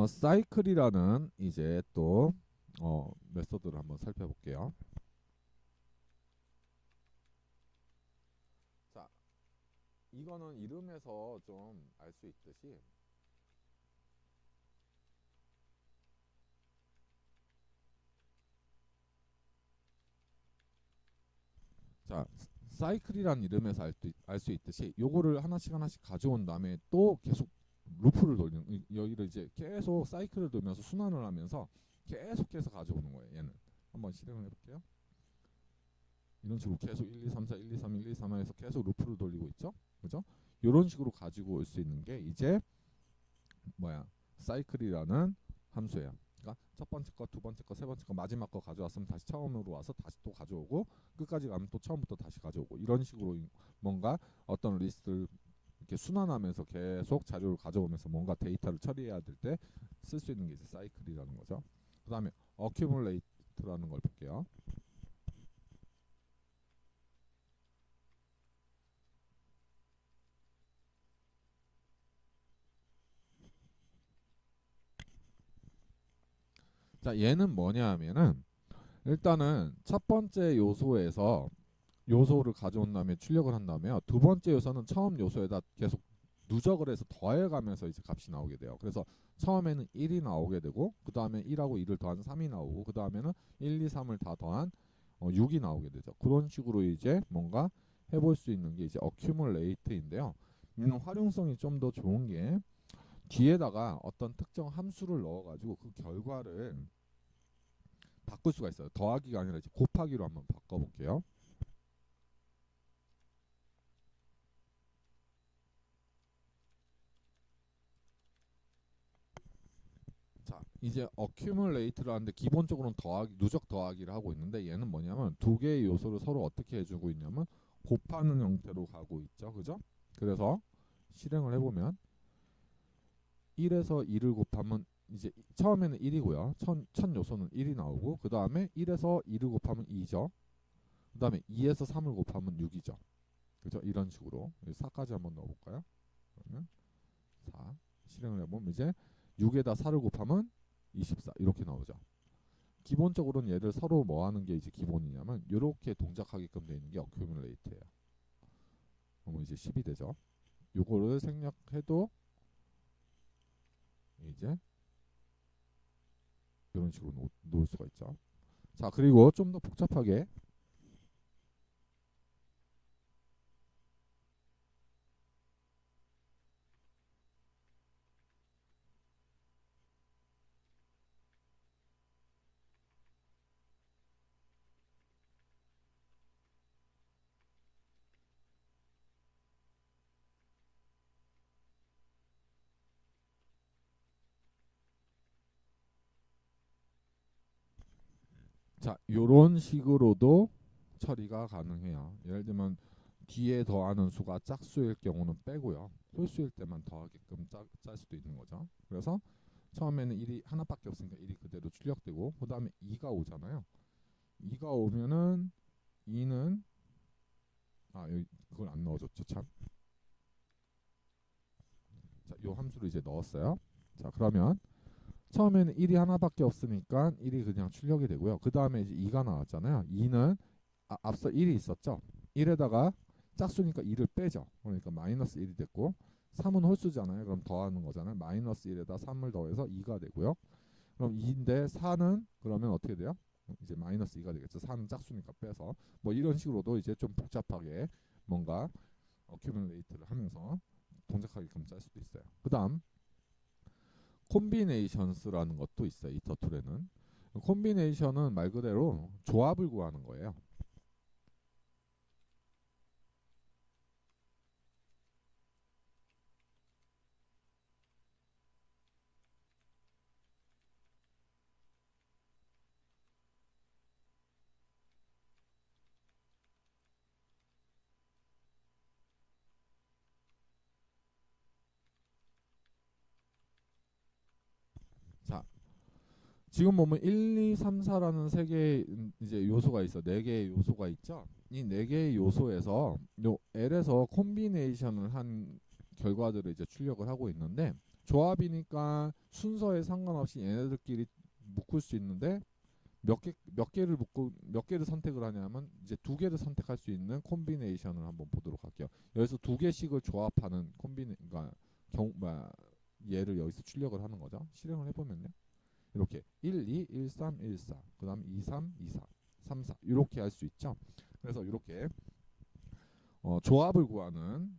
사이클이라는 이제 또 메소드를 한번 살펴볼게요. 자, 이거는 이름에서 좀 알 수 있듯이, 자, 사이클이라는 이름에서 알 수 있듯이 요거를 하나씩 하나씩 가져온 다음에 또 계속 루프를 돌리는, 여기를 이제 계속 사이클을 돌면서 순환을 하면서 계속해서 가져오는 거예요. 얘는 한번 실행을 해볼게요. 이런 식으로 계속 1, 2, 3, 4, 1, 2, 3, 1, 2, 3, 4에서 계속 루프를 돌리고 있죠. 그죠? 이런 식으로 가지고 올 수 있는 게 이제 뭐야, 사이클이라는 함수예요. 그러니까 첫 번째 거, 두 번째 거, 세 번째 거, 마지막 거 가져왔으면 다시 처음으로 와서 다시 또 가져오고, 끝까지 가면 또 처음부터 다시 가져오고, 이런 식으로 뭔가 어떤 리스트를 이렇게 순환하면서 계속 자료를 가져오면서 뭔가 데이터를 처리해야 될 때 쓸 수 있는 게 이제 사이클이라는 거죠. 그 다음에 accumulate라는 걸 볼게요. 자, 얘는 뭐냐 하면은 일단은 첫 번째 요소에서 요소를 가져온 다음에 출력을 한 다음에요. 두 번째 요소는 처음 요소에다 계속 누적을 해서 더해가면서 이제 값이 나오게 돼요. 그래서 처음에는 1이 나오게 되고, 그 다음에 1하고 2를 더한 3이 나오고, 그 다음에는 1, 2, 3을 다 더한 6이 나오게 되죠. 그런 식으로 이제 뭔가 해볼 수 있는 게 이제 accumulate인데요. 이는 활용성이 좀 더 좋은 게 뒤에다가 어떤 특정 함수를 넣어가지고 그 결과를 바꿀 수가 있어요. 더하기가 아니라 이제 곱하기로 한번 바꿔볼게요. 자, 이제 accumulate를 하는데 기본적으로는 더하기, 누적 더하기를 하고 있는데, 얘는 뭐냐면 두 개의 요소를 서로 어떻게 해주고 있냐면 곱하는 형태로 가고 있죠. 그죠? 그래서 실행을 해보면 1에서 2를 곱하면 이제 처음에는 1이고요. 첫 요소는 1이 나오고 그 다음에 1에서 2를 곱하면 2죠. 그 다음에 2에서 3을 곱하면 6이죠. 그죠? 이런 식으로 4까지 한번 넣어볼까요? 그러면 4 실행을 해보면 이제 6에다 4를 곱하면 24 이렇게 나오죠. 기본적으로는 얘들 서로 뭐 하는 게 이제 기본이냐면 이렇게 동작하게끔 되어 있는 게 어큐뮬레이트예요. 그러면 이제 10이 되죠. 요거를 생략해도 이제 이런 식으로 놓을 수가 있죠. 자, 그리고 좀 더 복잡하게 자, 요런 식으로도 처리가 가능해요. 예를 들면 뒤에 더하는 수가 짝수일 경우는 빼고요. 홀수일 때만 더하게끔 짤 수도 있는 거죠. 그래서 처음에는 1이 하나밖에 없으니까 1이 그대로 출력되고 그 다음에 2가 오잖아요. 2가 오면은 2는 여기 그걸 안 넣어줬죠 참. 자, 요 함수를 이제 넣었어요. 자, 그러면 처음에는 1이 하나밖에 없으니까 1이 그냥 출력이 되고요. 그 다음에 이제 2가 나왔잖아요. 2는 앞서 1이 있었죠. 1에다가 짝수니까 2를 빼죠. 그러니까 마이너스 1이 됐고 3은 홀수잖아요. 그럼 더하는 거잖아요. 마이너스 1에다 3을 더해서 2가 되고요. 그럼 2인데 4는 그러면 어떻게 돼요? 이제 마이너스 2가 되겠죠. 4는 짝수니까 빼서 뭐 이런 식으로도 이제 좀 복잡하게 뭔가 어큐뮬레이트를 하면서 동작하게끔 짤 수도 있어요. 그 다음 콤비네이션스라는 것도 있어요. 이터 툴에는. 콤비네이션은 말 그대로 조합을 구하는 거예요. 자, 지금 보면 1, 2, 3, 4라는 세 개의 이제 요소가 있어. 네 개의 요소가 있죠. 이 네 개의 요소에서 요 L에서 콤비네이션을 한 결과들을 이제 출력을 하고 있는데 조합이니까 순서에 상관없이 얘네들끼리 묶을 수 있는데 몇 개를 묶고 몇 개를 선택을 하냐면 이제 두 개를 선택할 수 있는 콤비네이션을 한번 보도록 할게요. 여기서 두 개씩을 조합하는 그러니까 얘를 여기서 출력을 하는 거죠. 실행을 해보면요. 이렇게 1, 2, 1, 3, 1, 4, 그 다음 2, 3, 2, 4, 3, 4 이렇게 할 수 있죠. 그래서 이렇게 조합을 구하는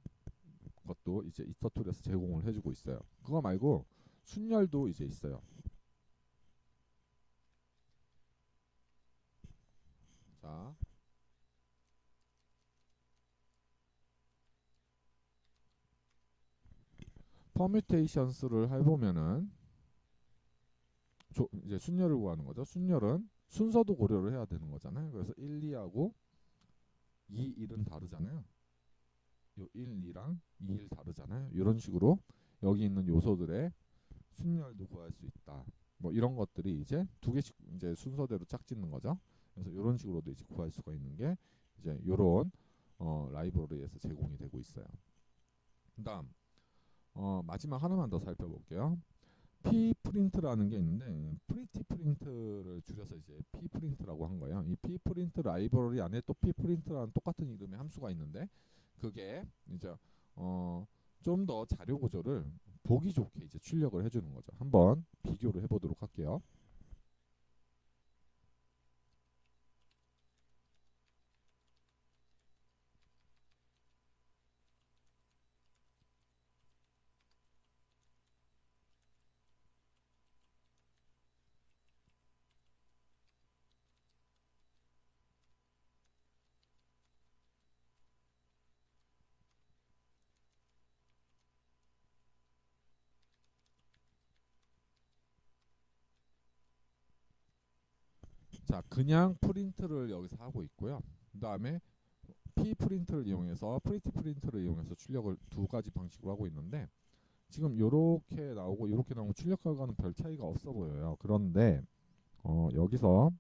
것도 이제 이터툴에서 제공을 해주고 있어요. 그거 말고 순열도 이제 있어요. 자, 퍼뮤테이션스를 해보면은 이제 순열을 구하는 거죠. 순열은 순서도 고려를 해야 되는 거잖아요. 그래서 1, 2하고 2, 1은 다르잖아요. 요 1, 2랑 2, 1 다르잖아요. 이런 식으로 여기 있는 요소들의 순열도 구할 수 있다. 뭐 이런 것들이 이제 두 개씩 이제 순서대로 짝짓는 거죠. 그래서 이런 식으로도 이제 구할 수가 있는 게 이제 이런 라이브러리에서 제공이 되고 있어요. 그다음 마지막 하나만 더 살펴볼게요. P 프린트라는 게 있는데 프리티 프린트를 줄여서 이제 P 프린트라고 한 거예요. 이 P 프린트 라이브러리 안에 또 P 프린트라는 똑같은 이름의 함수가 있는데 그게 이제 좀 더 자료 구조를 보기 좋게 이제 출력을 해주는 거죠. 한번 비교를 해보도록 할게요. 자, 그냥 프린트를 여기서 하고 있고요. 그 다음에 P 프린트를 이용해서 프리티 프린트를 이용해서 출력을 두 가지 방식으로 하고 있는데 지금 요렇게 나오고 요렇게 나오고 출력 결과는 별 차이가 없어 보여요. 그런데 여기서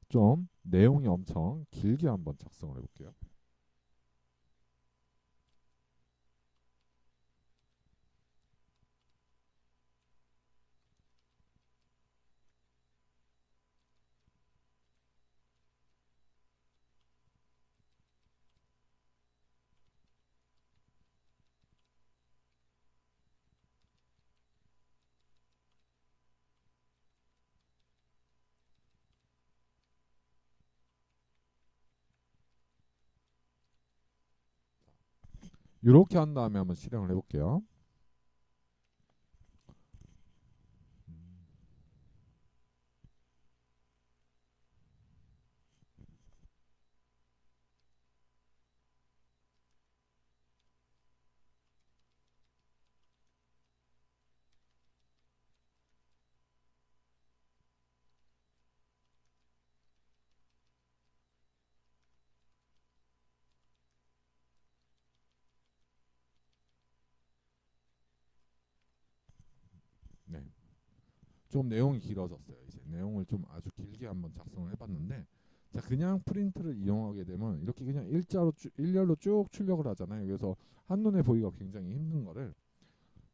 좀 내용이 엄청 길게 한번 작성을 해볼게요. 이렇게 한 다음에 한번 실행을 해볼게요. 네, 좀 내용이 길어졌어요. 이제 내용을 좀 아주 길게 한번 작성을 해봤는데, 자 그냥 프린트를 이용하게 되면 이렇게 그냥 일렬로 쭉 출력을 하잖아요. 그래서 한눈에 보기가 굉장히 힘든 거를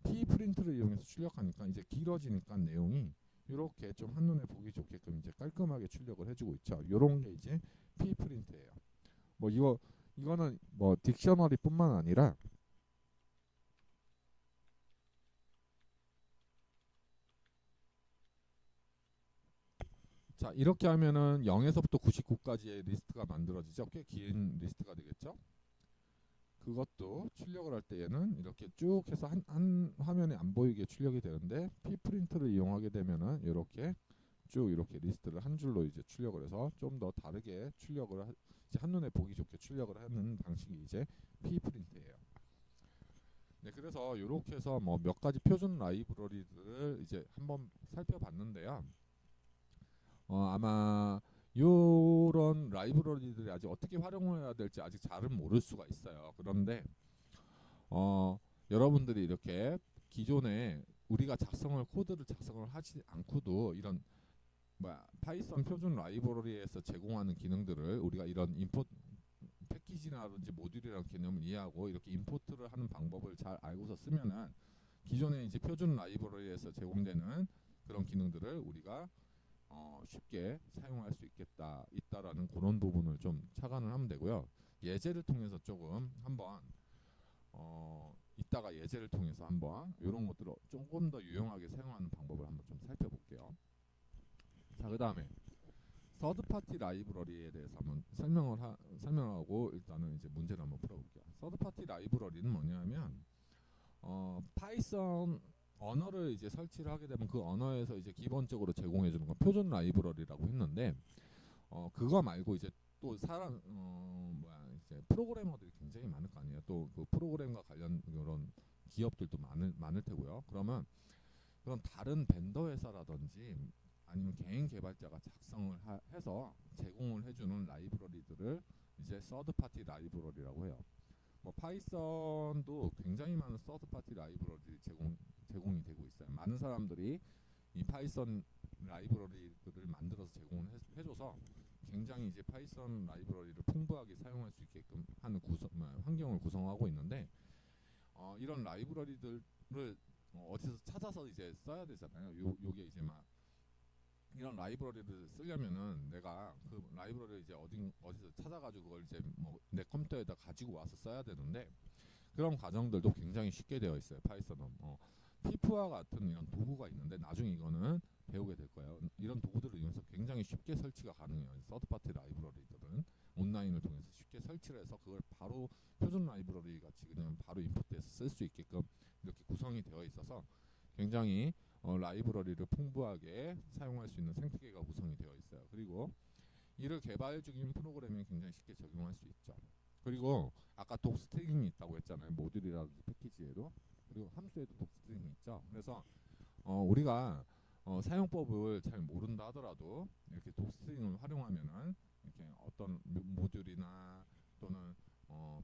P 프린트를 이용해서 출력하니까 이제 길어지니까 내용이 이렇게 좀 한눈에 보기 좋게끔 이제 깔끔하게 출력을 해주고 있죠. 요런 게 이제 P 프린트예요. 뭐 이거는 뭐 딕셔너리뿐만 아니라 자 이렇게 하면은 0에서부터 99까지의 리스트가 만들어지죠. 꽤 긴 리스트가 되겠죠. 그것도 출력을 할 때에는 이렇게 쭉 해서 한 화면에 안 보이게 출력이 되는데 P 프린트를 이용하게 되면은 이렇게 쭉 이렇게 리스트를 한 줄로 이제 출력을 해서 좀 더 다르게 이제 한눈에 보기 좋게 출력을 하는 방식이 이제 P 프린트예요. 네, 그래서 이렇게 해서 뭐 몇 가지 표준 라이브러리들을 이제 한번 살펴봤는데요. 아마 요런 라이브러리들이 아직 어떻게 활용해야 될지 아직 잘은 모를 수가 있어요. 그런데 여러분들이 이렇게 기존에 우리가 코드를 작성을 하지 않고도 이런 파이썬 표준 라이브러리에서 제공하는 기능들을 우리가 이런 임포트 패키지라든지 모듈이라는 개념을 이해하고 이렇게 임포트를 하는 방법을 잘 알고서 쓰면은 기존에 이제 표준 라이브러리에서 제공되는 그런 기능들을 우리가 쉽게 사용할 수 있다라는 그런 부분을 좀 착안을 하면 되고요. 예제를 통해서 조금 한번 이따가 예제를 통해서 한번 이런 것들을 조금 더 유용하게 사용하는 방법을 한번 좀 살펴볼게요. 자, 그 다음에 서드 파티 라이브러리에 대해서 한번 설명하고 일단은 이제 문제를 한번 풀어볼게요. 서드 파티 라이브러리는 뭐냐면 파이썬 언어를 이제 설치를 하게 되면 그 언어에서 이제 기본적으로 제공해 주는 건 표준 라이브러리라고 했는데 그거 말고 이제 또 이제 프로그래머들이 굉장히 많을 거 아니에요. 또 그 프로그램과 관련 그런 기업들도 많을 테고요. 그러면 그런 다른 벤더 회사라든지 아니면 개인 개발자가 작성을 해서 제공을 해주는 라이브러리들을 이제 서드 파티 라이브러리라고 해요. 뭐 파이썬도 굉장히 많은 서드 파티 라이브러리 제공이 되고 있어요. 많은 사람들이 이 파이썬 라이브러리들을 만들어서 제공을 해줘서 굉장히 이제 파이썬 라이브러리를 풍부하게 사용할 수 있게끔 하는 환경을 구성하고 있는데 이런 라이브러리들을 어디서 찾아서 이제 써야 되잖아요. 요게 이제 막 이런 라이브러리를 쓰려면은 내가 그 라이브러리를 이제 어디서 찾아가지고 그걸 이제 뭐 내 컴퓨터에다 가지고 와서 써야 되는데 그런 과정들도 굉장히 쉽게 되어 있어요. 파이썬은 피프와 같은 이런 도구가 있는데 나중에 이거는 배우게 될 거예요. 이런 도구들을 이용해서 굉장히 쉽게 설치가 가능해요. 서드파티 라이브러리들은 온라인을 통해서 쉽게 설치를 해서 그걸 바로 표준 라이브러리 같이 그냥 바로 임포트해서 쓸 수 있게끔 이렇게 구성이 되어 있어서 굉장히 라이브러리를 풍부하게 사용할 수 있는 생태계가 구성이 되어 있어요. 그리고 이를 개발 중인 프로그램에 굉장히 쉽게 적용할 수 있죠. 그리고 아까 독스트링이 있다고 했잖아요. 모듈이라든지 패키지에도. 그리고 함수에도 독스트링이 있죠. 그래서 우리가 사용법을 잘 모른다 하더라도 이렇게 독스트링을 활용하면은 이렇게 어떤 모듈이나 또는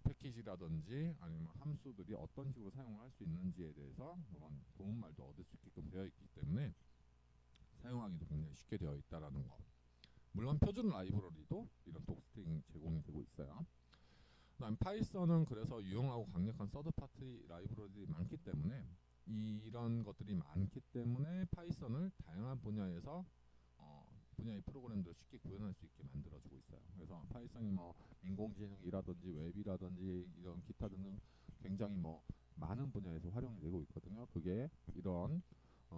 패키지라든지 아니면 함수들이 어떤 식으로 사용을 할 수 있는지에 대해서 그런 도움말도 얻을 수 있게끔 되어 있기 때문에 사용하기도 굉장히 쉽게 되어 있다라는 거. 물론 표준 라이브러리도 이런 독스택이 제공이 되고 있어요. 그다음 파이썬은 그래서 유용하고 강력한 서드 파티 라이브러리들이 많기 때문에 이런 것들이 많기 때문에 파이썬을 다양한 분야에서 분야의 프로그램들을 쉽게 구현할 수 있게 만들어주고 있어요. 그래서 파이썬이 뭐 인공지능이라든지 웹이라든지 이런 기타 등등 굉장히 뭐 많은 분야에서 활용이 되고 있거든요. 그게 이런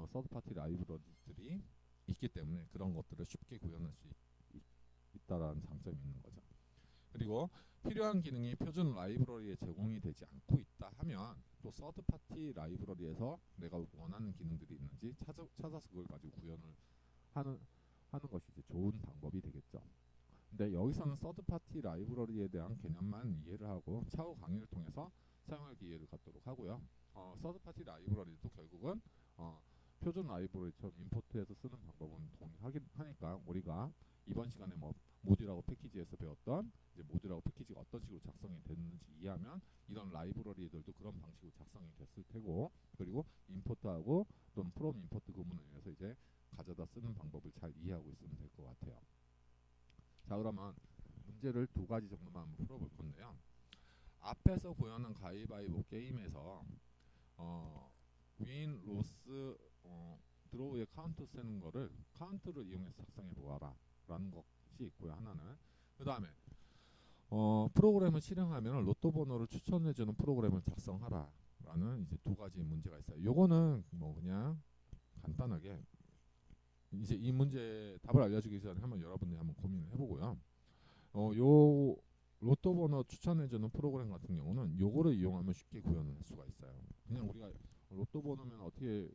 서드 파티 라이브러리들이 있기 때문에 그런 것들을 쉽게 구현할 수 있다라는 장점이 있는 거죠. 그리고 필요한 기능이 표준 라이브러리에 제공이 되지 않고 있다 하면 또 서드 파티 라이브러리에서 내가 원하는 기능들이 있는지 찾아서 그걸 가지고 구현을 하는 것이 이제 좋은 방법이 되겠죠. 근데 여기서는 서드 파티 라이브러리에 대한 개념만 이해를 하고 차후 강의를 통해서 사용할 기회를 갖도록 하고요. 서드 파티 라이브러리도 결국은 표준 라이브러리처럼 임포트해서 쓰는 방법은 동일하긴 하니까 우리가 이번 시간에 뭐 모듈하고 패키지에서 배웠던 이제 모듈하고 패키지가 어떤 식으로 작성이 됐는지 이해하면 이런 라이브러리들도 그런 방식으로 작성이 됐을 테고, 그리고 임포트하고 또는 프롬 임포트 구문을 이용해서 이제 가져다 쓰는 방법을 잘 이해하고 있으면 될 것 같아요. 자, 그러면 문제를 두 가지 정도만 한번 풀어볼 건데요. 앞에서 구현한 가위바위보 게임에서 윈, 로스, 드로우의 카운트 세는 거를 카운트를 이용해서 작성해 보아라 라는 것이 있고요. 하나는 그 다음에 프로그램을 실행하면 로또 번호를 추천해주는 프로그램을 작성하라 라는 이제 두 가지 문제가 있어요. 요거는 뭐 그냥 간단하게 이제 이 문제 답을 알려주기 전에 한번 여러분들이 한번 고민을 해보고요. 요 로또 번호 추천해주는 프로그램 같은 경우는 요거를 이용하면 쉽게 구현을 할 수가 있어요. 그냥 우리가 로또 번호면 어떻게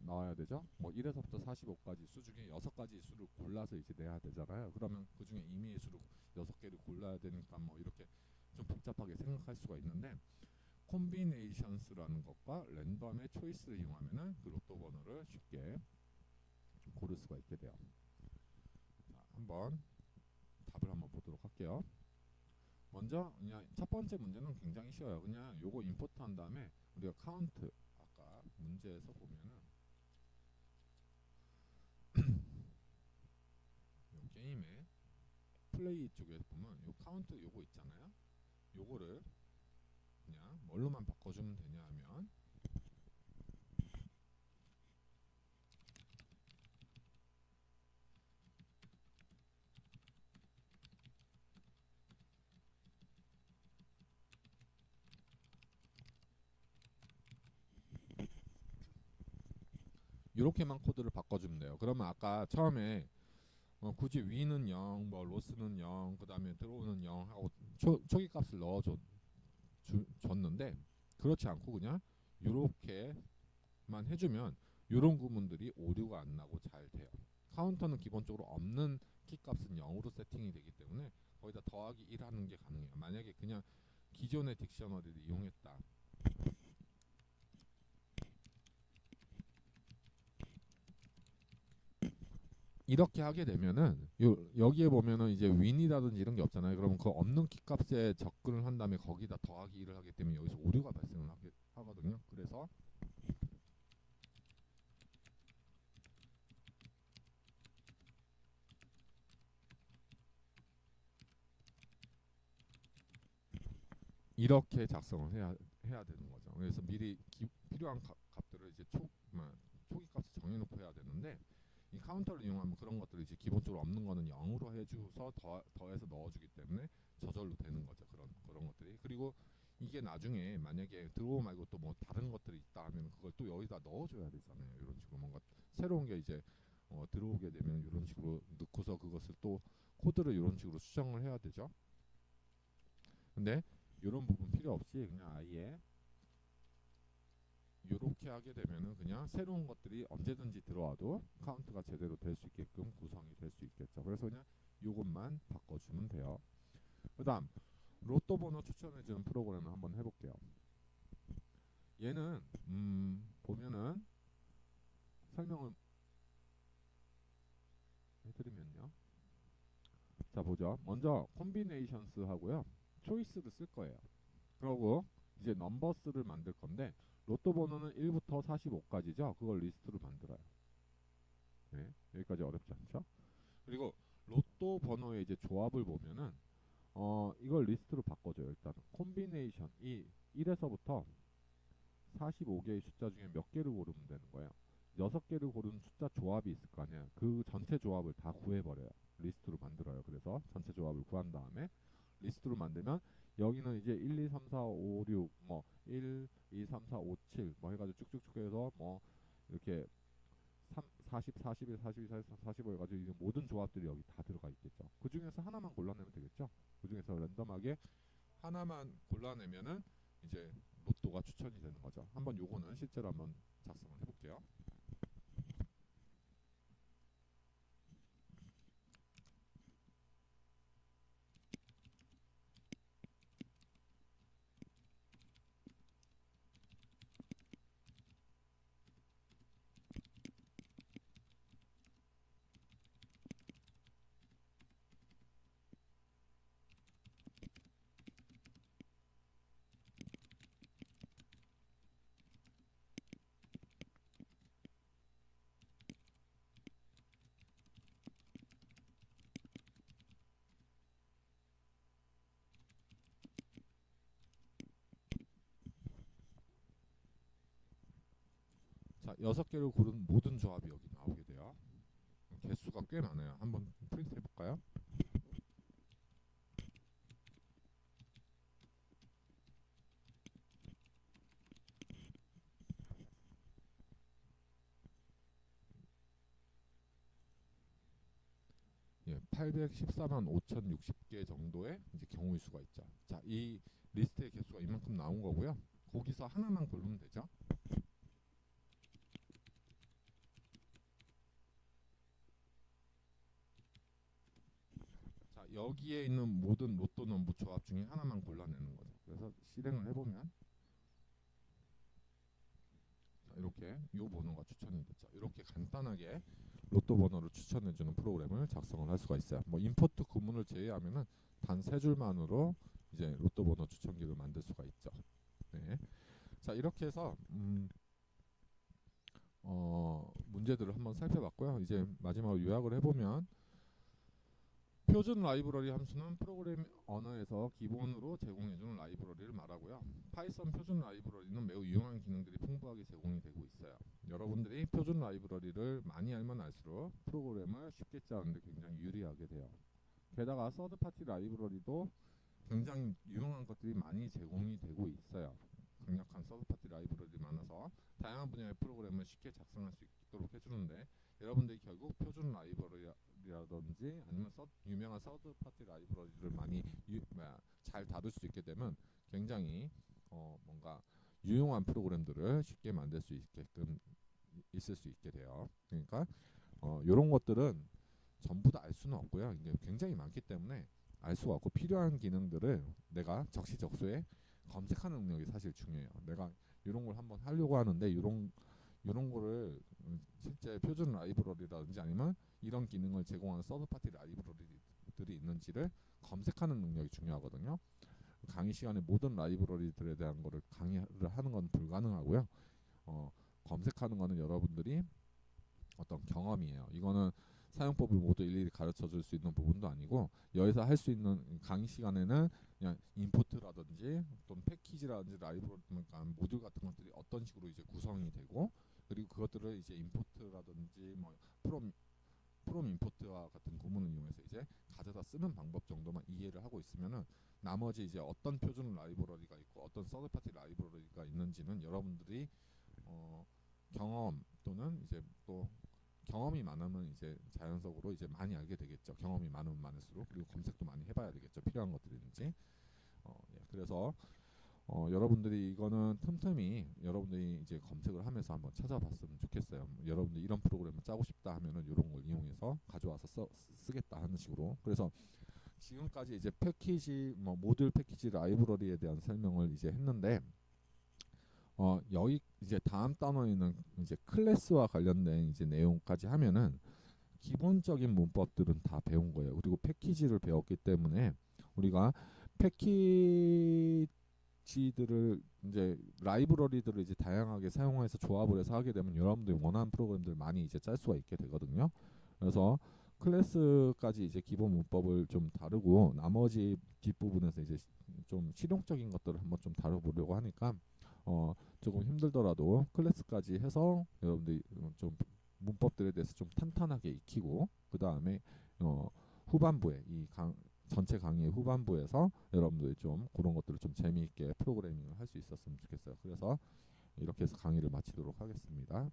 나와야 되죠? 뭐 1에서부터 45까지 수 중에 6가지 수를 골라서 이제 내야 되잖아요. 그러면 그 중에 임의의 수를 6개를 골라야 되니까 뭐 이렇게 좀 복잡하게 생각할 수가 있는데 콤비네이션스라는 것과 랜덤의 초이스를 이용하면은 그 로또 번호를 쉽게 고를 수가 있게 돼요. 자, 한번 답을 한번 보도록 할게요. 먼저 그냥 첫 번째 문제는 굉장히 쉬워요. 그냥 요거 임포트 한 다음에 우리가 카운트 아까 문제에서 보면은 요 게임의 플레이 쪽에 보면 요 카운트 요거 있잖아요. 요거를 그냥 뭘로만 바꿔주면 되냐 하면 이렇게만 코드를 바꿔주면 돼요. 그러면 아까 처음에 굳이 위는 0, 뭐 로스는 0, 그 다음에 들어오는 0 하고 초기 값을 줬는데 그렇지 않고 그냥 이렇게만 해주면 이런 구문들이 오류가 안 나고 잘 돼요. 카운터는 기본적으로 없는 키 값은 0으로 세팅이 되기 때문에 거기다 더하기 1 하는 게 가능해요. 만약에 그냥 기존의 딕셔너리를 이용했다. 이렇게 하게 되면은 여기에 보면은 이제 윈이라든지 이런 게 없잖아요. 그러면 그 없는 키 값에 접근을 한 다음에 거기다 더하기 1을 하기 때문에 여기서 오류가 발생을 하거든요. 그래서 이렇게 작성을 해야 되는 거죠. 그래서 미리 필요한 값들을 이제 초기 값을 정해놓고 해야 되는데 이 카운터를 이용하면 그런 것들이 이제 기본적으로 없는 거는 0으로 해주서 더해서 넣어주기 때문에 저절로 되는 거죠. 그런 것들이. 그리고 이게 나중에 만약에 드로우 말고 또 뭐 다른 것들이 있다 하면 그걸 또 여기다 넣어줘야 되잖아요. 이런 식으로 뭔가 새로운 게 이제 들어오게 되면 이런 식으로 넣고서 그것을 또 코드를 이런 식으로 수정을 해야 되죠. 근데 이런 부분 필요 없이 그냥 아예 이렇게 하게 되면은 그냥 새로운 것들이 언제든지 들어와도 카운트가 제대로 될 수 있게끔 구성이 될 수 있겠죠. 그래서 그냥 이것만 바꿔주면 돼요. 그 다음 로또 번호 추천해주는 프로그램을 한번 해볼게요. 얘는 보면은 설명을 해드리면요. 자 보죠. 먼저 콤비네이션스 하고요. 초이스를 쓸 거예요. 그리고 이제 넘버스를 만들 건데 로또 번호는 1부터 45까지죠. 그걸 리스트로 만들어요. 네, 여기까지 어렵지 않죠? 그리고 로또 번호의 이제 조합을 보면은 이걸 리스트로 바꿔줘요. 일단은 콤비네이션 이 1에서부터 45개의 숫자 중에 몇 개를 고르면 되는 거예요. 6개를 고르는 숫자 조합이 있을 거 아니야. 그 전체 조합을 다 구해버려요. 리스트로 만들어요. 그래서 전체 조합을 구한 다음에 리스트로 만들면 여기는 이제 1, 2, 3, 4, 5, 6, 뭐 1, 2, 3, 4, 5, 7 뭐 해가지고 쭉쭉쭉 해서 뭐 이렇게 40, 41, 42, 43, 45 해가지고 이제 모든 조합들이 여기 다 들어가 있겠죠. 그 중에서 하나만 골라내면 되겠죠. 그 중에서 랜덤하게 하나만 골라내면은 이제 로또가 추천이 되는 거죠. 한번 요거는 실제로 한번 작성을 해볼게요. 자, 6개를 고른 모든 조합이 여기 나오게 돼요. 개수가 꽤 많아요. 한번 프린트 해볼까요? 예, 814만 5,060개 정도의 이제 경우일 수가 있죠. 자, 이 리스트의 개수가 이만큼 나온 거고요. 거기서 하나만 고르면 되죠. 자, 여기에 있는 모든 로또 넘버 조합 중에 하나만 골라내는 거죠. 그래서 실행을 해보면 자, 이렇게 이 번호가 추천이 됐죠. 이렇게 간단하게 로또 번호를 추천해주는 프로그램을 작성을 할 수가 있어요. 뭐 임포트 구문을 제외하면은 단 3줄만으로 이제 로또 번호 추천기를 만들 수가 있죠. 네. 자, 이렇게 해서 문제들을 한번 살펴봤고요. 이제 마지막으로 요약을 해보면 표준 라이브러리 함수는 프로그램 언어에서 기본으로 제공해주는 라이브러리를 말하고요. 파이썬 표준 라이브러리는 매우 유용한 기능들이 풍부하게 제공이 되고 있어요. 여러분들이 표준 라이브러리를 많이 알면 알수록 프로그램을 쉽게 짜는데 굉장히 유리하게 돼요. 게다가 서드파티 라이브러리도 굉장히 유용한 것들이 많이 제공이 되고 있어요. 강력한 서드파티 라이브러리 많아서 다양한 분야의 프로그램을 쉽게 작성할 수 있도록 해주는데 여러분들이 결국 표준 라이브러리라든지 아니면 유명한 서드파티 라이브러리를 많이 잘 다룰 수 있게 되면 굉장히 뭔가 유용한 프로그램들을 쉽게 만들 수 있게끔 있을 수 있게 돼요. 그러니까 이런 것들은 전부 다 알 수는 없고요. 이게 굉장히 많기 때문에 알 수가 없고 필요한 기능들을 내가 적시적소에 검색하는 능력이 사실 중요해요. 내가 이런 걸 한번 하려고 하는데 이런 거를 실제 표준 라이브러리라든지 아니면 이런 기능을 제공하는 서드파티 라이브러리들이 있는지를 검색하는 능력이 중요하거든요. 강의 시간에 모든 라이브러리들에 대한 거를 강의를 하는 건 불가능하고요. 검색하는 거는 여러분들이 어떤 경험이에요. 이거는 사용법을 모두 일일이 가르쳐 줄 수 있는 부분도 아니고 여기서 할 수 있는 강의 시간에는 그냥 인포트라든지 또는 패키지라든지 라이브러리 그러니까 모듈 같은 것들이 어떤 식으로 이제 구성이 되고 그리고 그것들을 이제 인포트라든지 뭐 프롬 인포트와 같은 구문을 이용해서 이제 가져다 쓰는 방법 정도만 이해를 하고 있으면은 나머지 이제 어떤 표준 라이브러리가 있고 어떤 서드파티 라이브러리가 있는지는 여러분들이 경험 또는 이제 또 경험이 많으면 이제 자연적으로 이제 많이 알게 되겠죠. 경험이 많으면 많을수록 그리고 검색도 많이 해봐야 되겠죠. 필요한 것들인지. 예, 그래서 여러분들이 이거는 틈틈이 여러분들이 이제 검색을 하면서 한번 찾아봤으면 좋겠어요. 여러분들 이런 프로그램을 짜고 싶다 하면은 이런 걸 이용해서 가져와서 쓰겠다 하는 식으로. 그래서 지금까지 이제 패키지 뭐 모듈 패키지 라이브러리에 대한 설명을 이제 했는데 여기 이제 다음 단원에는 이제 클래스와 관련된 이제 내용까지 하면은 기본적인 문법들은 다 배운 거예요. 그리고 패키지를 배웠기 때문에 우리가 패키지들을 이제 라이브러리들을 이제 다양하게 사용해서 조합을 해서 하게 되면 여러분들이 원하는 프로그램들 많이 이제 짤 수가 있게 되거든요. 그래서 클래스까지 이제 기본 문법을 좀 다루고 나머지 뒷부분에서 이제 좀 실용적인 것들을 한번 좀 다뤄보려고 하니까 조금 힘들더라도 클래스까지 해서 여러분들이 좀 문법들에 대해서 좀 탄탄하게 익히고 그 다음에 후반부에 전체 강의의 후반부에서 여러분들이 좀 그런 것들을 좀 재미있게 프로그래밍을 할 수 있었으면 좋겠어요. 그래서 이렇게 해서 강의를 마치도록 하겠습니다.